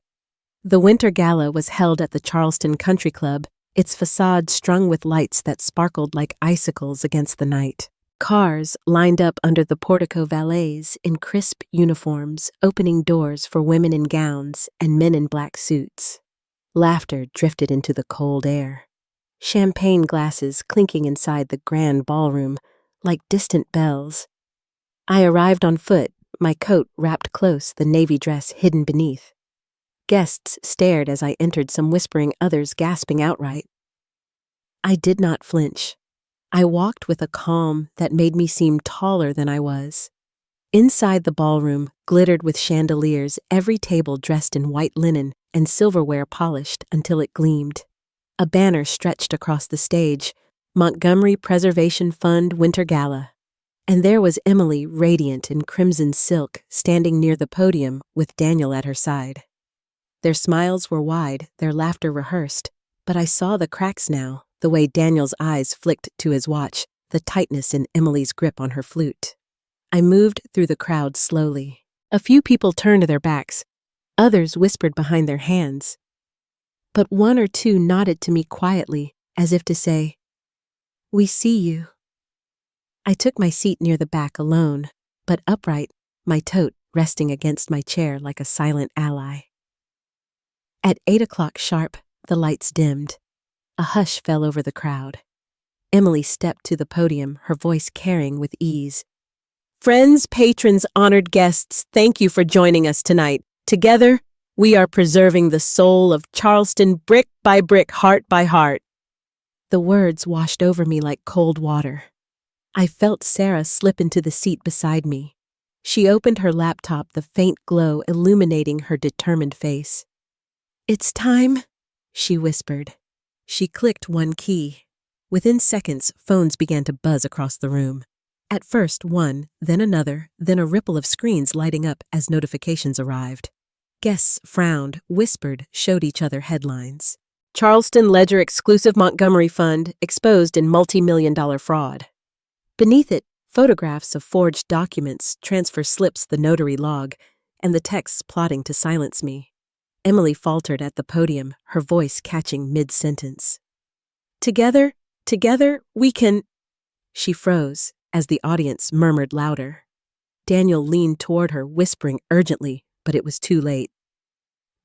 The winter gala was held at the Charleston Country Club, its facade strung with lights that sparkled like icicles against the night. Cars lined up under the portico valets in crisp uniforms, opening doors for women in gowns and men in black suits. Laughter drifted into the cold air. Champagne glasses clinking inside the grand ballroom like distant bells. I arrived on foot, my coat wrapped close, the navy dress hidden beneath. Guests stared as I entered, some whispering, others gasping outright. I did not flinch. I walked with a calm that made me seem taller than I was. Inside the ballroom glittered with chandeliers, every table dressed in white linen and silverware polished until it gleamed. A banner stretched across the stage, Montgomery Preservation Fund Winter Gala. And there was Emily, radiant in crimson silk, standing near the podium with Daniel at her side. Their smiles were wide, their laughter rehearsed, but I saw the cracks now, the way Daniel's eyes flicked to his watch, the tightness in Emily's grip on her flute. I moved through the crowd slowly. A few people turned their backs. Others whispered behind their hands. But one or two nodded to me quietly, as if to say, "We see you." I took my seat near the back alone, but upright, my tote resting against my chair like a silent ally. At 8 o'clock sharp, the lights dimmed. A hush fell over the crowd. Emily stepped to the podium, her voice carrying with ease. "Friends, patrons, honored guests, thank you for joining us tonight. Together, we are preserving the soul of Charleston brick by brick, heart by heart." The words washed over me like cold water. I felt Sarah slip into the seat beside me. She opened her laptop, the faint glow illuminating her determined face. "It's time," she whispered. She clicked one key. Within seconds, phones began to buzz across the room. At first one, then another, then a ripple of screens lighting up as notifications arrived. Guests frowned, whispered, showed each other headlines. Charleston Ledger exclusive Montgomery Fund exposed in multi-million-dollar fraud. Beneath it, photographs of forged documents, transfer slips, the notary log, and the texts plotting to silence me. Emily faltered at the podium, her voice catching mid-sentence. Together, we can—" She froze as the audience murmured louder. Daniel leaned toward her, whispering urgently, but it was too late.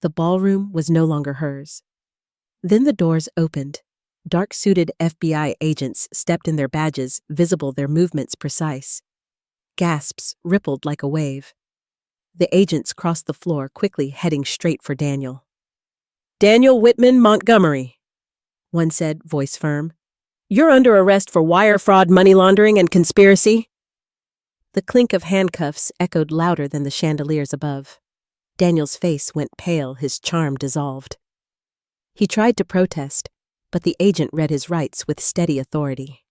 The ballroom was no longer hers. Then the doors opened. Dark-suited FBI agents stepped in their badges, visible, their movements precise. Gasps rippled like a wave. The agents crossed the floor, quickly heading straight for Daniel. "Daniel Whitman Montgomery," one said, voice firm. "You're under arrest for wire fraud, money laundering, and conspiracy." The clink of handcuffs echoed louder than the chandeliers above. Daniel's face went pale, his charm dissolved. He tried to protest, but the agent read his rights with steady authority.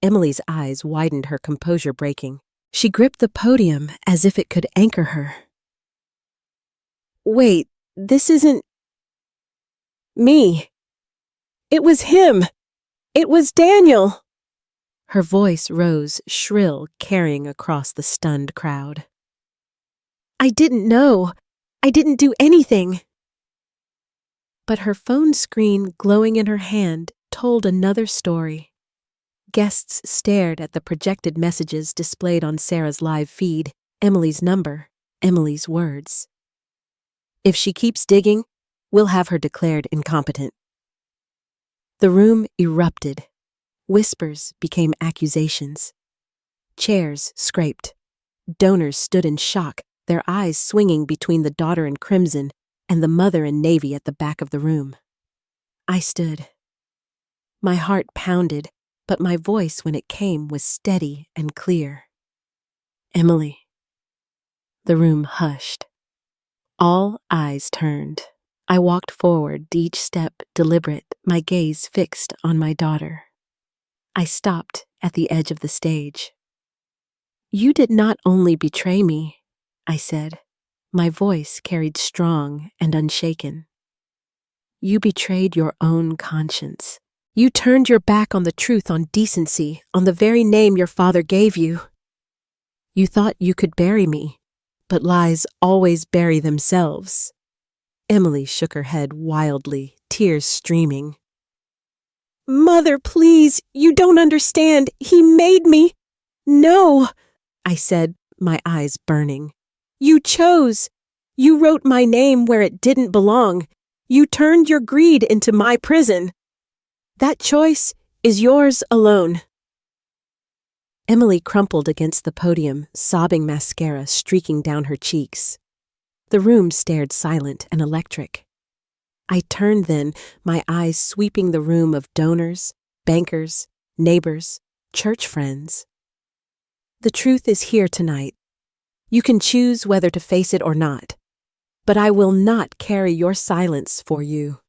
Emily's eyes widened, her composure breaking. She gripped the podium as if it could anchor her. "Wait, this isn't me. It was him. It was Daniel." Her voice rose, shrill, carrying across the stunned crowd. "I didn't know. I didn't do anything." But her phone screen glowing in her hand told another story. Guests stared at the projected messages displayed on Sarah's live feed, Emily's number, Emily's words. "If she keeps digging, we'll have her declared incompetent." The room erupted. Whispers became accusations. Chairs scraped. Donors stood in shock, their eyes swinging between the daughter in crimson and the mother in navy at the back of the room. I stood. My heart pounded, but my voice when it came was steady and clear. "Emily." The room hushed. All eyes turned. I walked forward, each step deliberate, my gaze fixed on my daughter. I stopped at the edge of the stage. "You did not only betray me," I said. My voice carried strong and unshaken. "You betrayed your own conscience. You turned your back on the truth, on decency, on the very name your father gave you. You thought you could bury me, but lies always bury themselves." Emily shook her head wildly, tears streaming. "Mother, please, you don't understand. He made me." "No," I said, my eyes burning. "You chose. You wrote my name where it didn't belong. You turned your greed into my prison. That choice is yours alone." Emily crumpled against the podium, sobbing mascara streaking down her cheeks. The room stared silent and electric. I turned then, my eyes sweeping the room of donors, bankers, neighbors, church friends. "The truth is here tonight. You can choose whether to face it or not. But I will not carry your silence for you."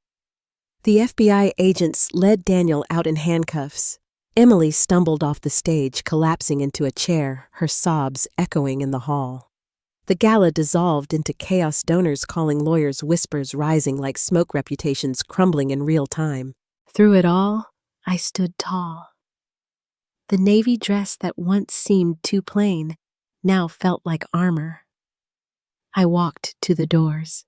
The FBI agents led Daniel out in handcuffs. Emily stumbled off the stage, collapsing into a chair, her sobs echoing in the hall. The gala dissolved into chaos, donors calling, lawyers' whispers rising like smoke, reputations crumbling in real time. Through it all, I stood tall. The navy dress that once seemed too plain now felt like armor. I walked to the doors.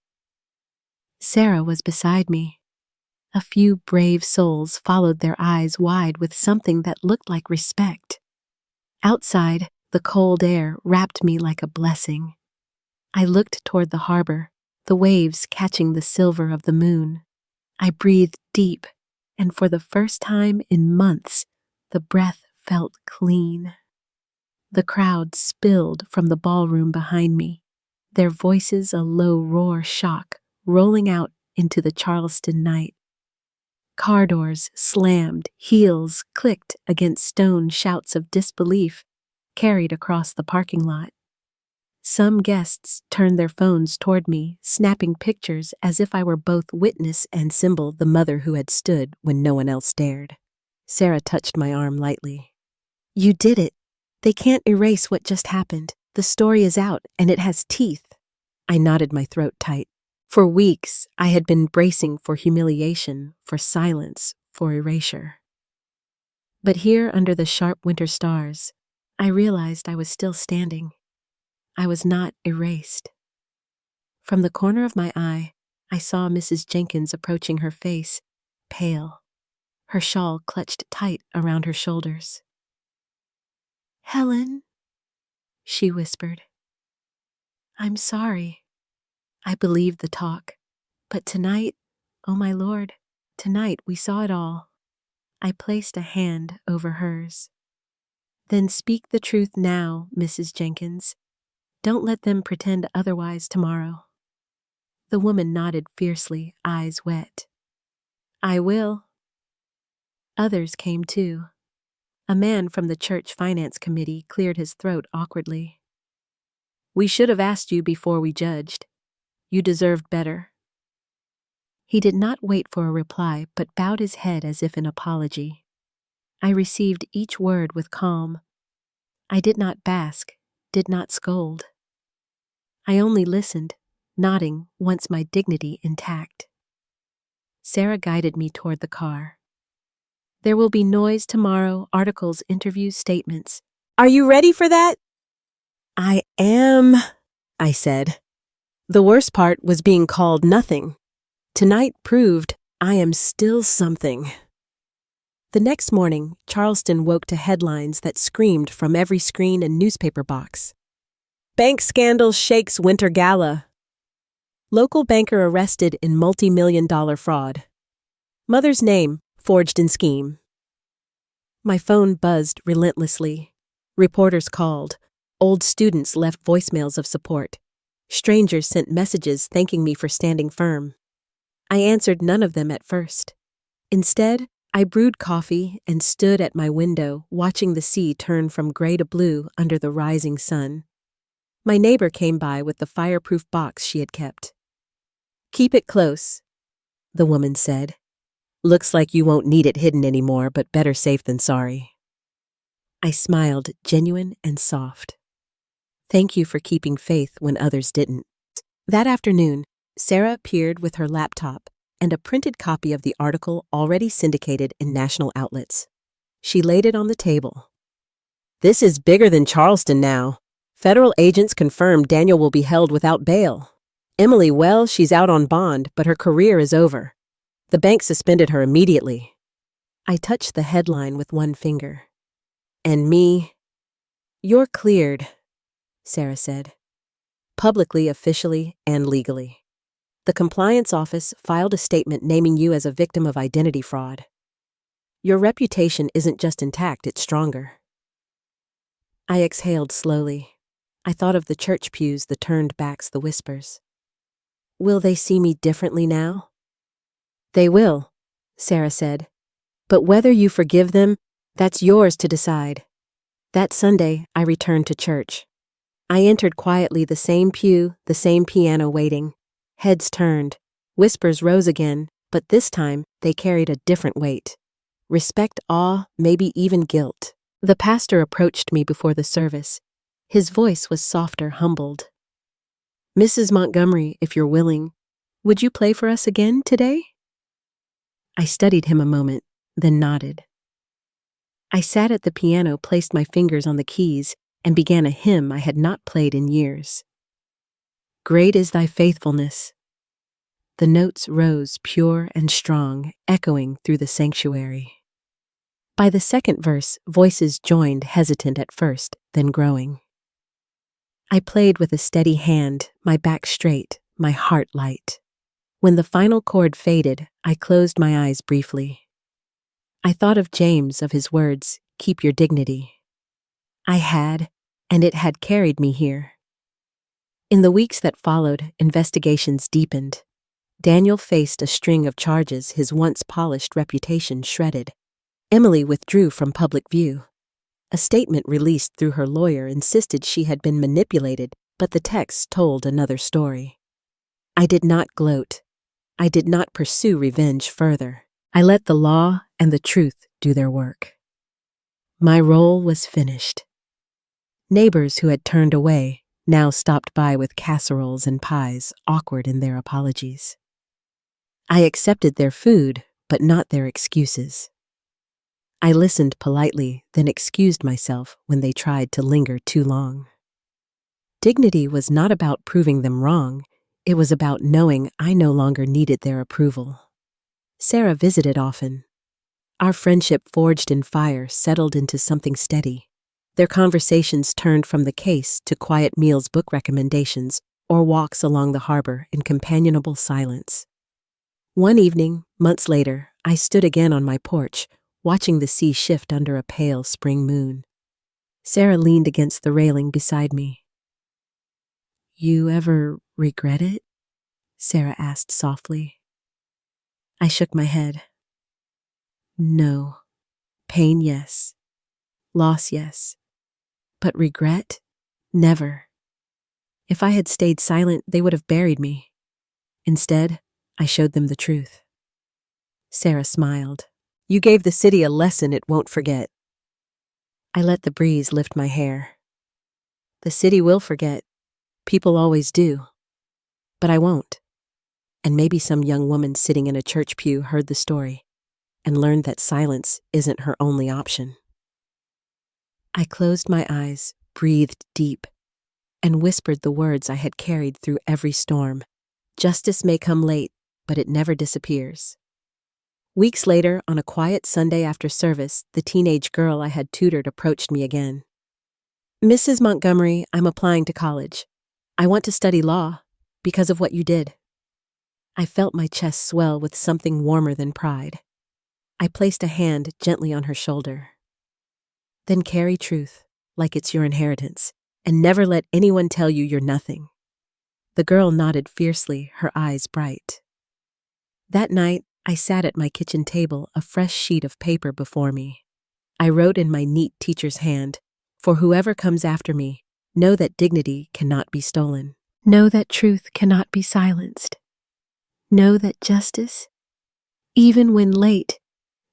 Sarah was beside me. A few brave souls followed, their eyes wide with something that looked like respect. Outside, the cold air wrapped me like a blessing. I looked toward the harbor, the waves catching the silver of the moon. I breathed deep, and for the first time in months, the breath felt clean. The crowd spilled from the ballroom behind me, their voices a low roar shock, rolling out into the Charleston night. Car doors slammed, heels clicked against stone, shouts of disbelief carried across the parking lot. Some guests turned their phones toward me, snapping pictures as if I were both witness and symbol, the mother who had stood when no one else dared. Sarah touched my arm lightly. "You did it. They can't erase what just happened. The story is out, and it has teeth." I knotted my throat tight. For weeks, I had been bracing for humiliation, for silence, for erasure. But here, under the sharp winter stars, I realized I was still standing. I was not erased. From the corner of my eye, I saw Mrs. Jenkins approaching, her face pale, her shawl clutched tight around her shoulders. "Helen," she whispered. "I'm sorry." I believed the talk. But tonight, oh my Lord, tonight we saw it all. I placed a hand over hers. "Then speak the truth now, Mrs. Jenkins. Don't let them pretend otherwise tomorrow." The woman nodded fiercely, eyes wet. "I will." Others came too. A man from the church finance committee cleared his throat awkwardly. "We should have asked you before we judged. You deserved better." He did not wait for a reply, but bowed his head as if in apology. I received each word with calm. I did not bask, did not scold. I only listened, nodding once my dignity intact. Sarah guided me toward the car. "There will be noise tomorrow, articles, interviews, statements. Are you ready for that?" "I am," I said. The worst part was being called nothing. Tonight proved I am still something. The next morning, Charleston woke to headlines that screamed from every screen and newspaper box. "Bank scandal shakes winter gala." "Local banker arrested in multi-million-dollar fraud." "Mother's name forged in scheme." My phone buzzed relentlessly. Reporters called. Old students left voicemails of support. Strangers sent messages thanking me for standing firm. I answered none of them at first. Instead, I brewed coffee and stood at my window, watching the sea turn from gray to blue under the rising sun. My neighbor came by with the fireproof box she had kept. "Keep it close," the woman said. "Looks like you won't need it hidden anymore, but better safe than sorry." I smiled, genuine and soft. Thank you for keeping faith when others didn't. That afternoon, Sarah appeared with her laptop and a printed copy of the article already syndicated in national outlets. She laid it on the table. "This is bigger than Charleston now. Federal agents confirmed Daniel will be held without bail. Emily, well, she's out on bond, but her career is over. The bank suspended her immediately." I touched the headline with one finger. "And me?" "You're cleared," Sarah said. "Publicly, officially, and legally. The compliance office filed a statement naming you as a victim of identity fraud. Your reputation isn't just intact, it's stronger." I exhaled slowly. I thought of the church pews, the turned backs, the whispers. Will they see me differently now? "They will," Sarah said. "But whether you forgive them, that's yours to decide." That Sunday, I returned to church. I entered quietly, the same pew, the same piano waiting. Heads turned. Whispers rose again, but this time they carried a different weight. Respect, awe, maybe even guilt. The pastor approached me before the service. His voice was softer, humbled. "Mrs. Montgomery, if you're willing, would you play for us again today?" I studied him a moment, then nodded. I sat at the piano, placed my fingers on the keys, and began a hymn I had not played in years. "Great is thy faithfulness." The notes rose pure and strong, echoing through the sanctuary. By the second verse, voices joined, hesitant at first, then growing. I played with a steady hand, my back straight, my heart light. When the final chord faded, I closed my eyes briefly. I thought of James, of his words, "Keep your dignity." I had, and it had carried me here. In the weeks that followed, investigations deepened. Daniel faced a string of charges, his once polished reputation shredded. Emily withdrew from public view. A statement released through her lawyer insisted she had been manipulated, but the text told another story. I did not gloat. I did not pursue revenge further. I let the law and the truth do their work. My role was finished. Neighbors who had turned away now stopped by with casseroles and pies, awkward in their apologies. I accepted their food, but not their excuses. I listened politely, then excused myself when they tried to linger too long. Dignity was not about proving them wrong. It was about knowing I no longer needed their approval. Sarah visited often. Our friendship, forged in fire, settled into something steady. Their conversations turned from the case to quiet meals, book recommendations, or walks along the harbor in companionable silence. One evening, months later, I stood again on my porch, watching the sea shift under a pale spring moon. Sarah leaned against the railing beside me. "You ever regret it?" Sarah asked softly. I shook my head. "No. Pain, yes. Loss, yes. But regret? Never. If I had stayed silent, they would have buried me. Instead, I showed them the truth." Sarah smiled. "You gave the city a lesson it won't forget." I let the breeze lift my hair. "The city will forget. People always do. But I won't." And maybe some young woman sitting in a church pew heard the story and learned that silence isn't her only option. I closed my eyes, breathed deep, and whispered the words I had carried through every storm. Justice may come late, but it never disappears. Weeks later, on a quiet Sunday after service, the teenage girl I had tutored approached me again. "Mrs. Montgomery, I'm applying to college. I want to study law because of what you did." I felt my chest swell with something warmer than pride. I placed a hand gently on her shoulder. "Then carry truth, like it's your inheritance, and never let anyone tell you you're nothing." The girl nodded fiercely, her eyes bright. That night, I sat at my kitchen table, a fresh sheet of paper before me. I wrote in my neat teacher's hand, "For whoever comes after me, know that dignity cannot be stolen. Know that truth cannot be silenced. Know that justice, even when late,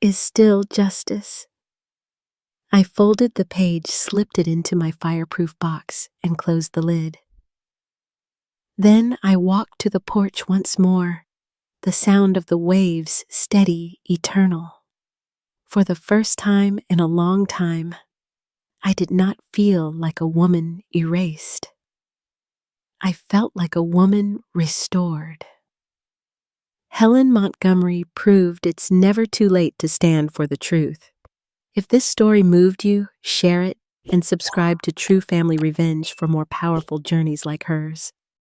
is still justice." I folded the page, slipped it into my fireproof box, and closed the lid. Then I walked to the porch once more, the sound of the waves steady, eternal. For the first time in a long time, I did not feel like a woman erased. I felt like a woman restored. Helen Montgomery proved it's never too late to stand for the truth. If this story moved you, share it and subscribe to True Family Revenge for more powerful journeys like hers.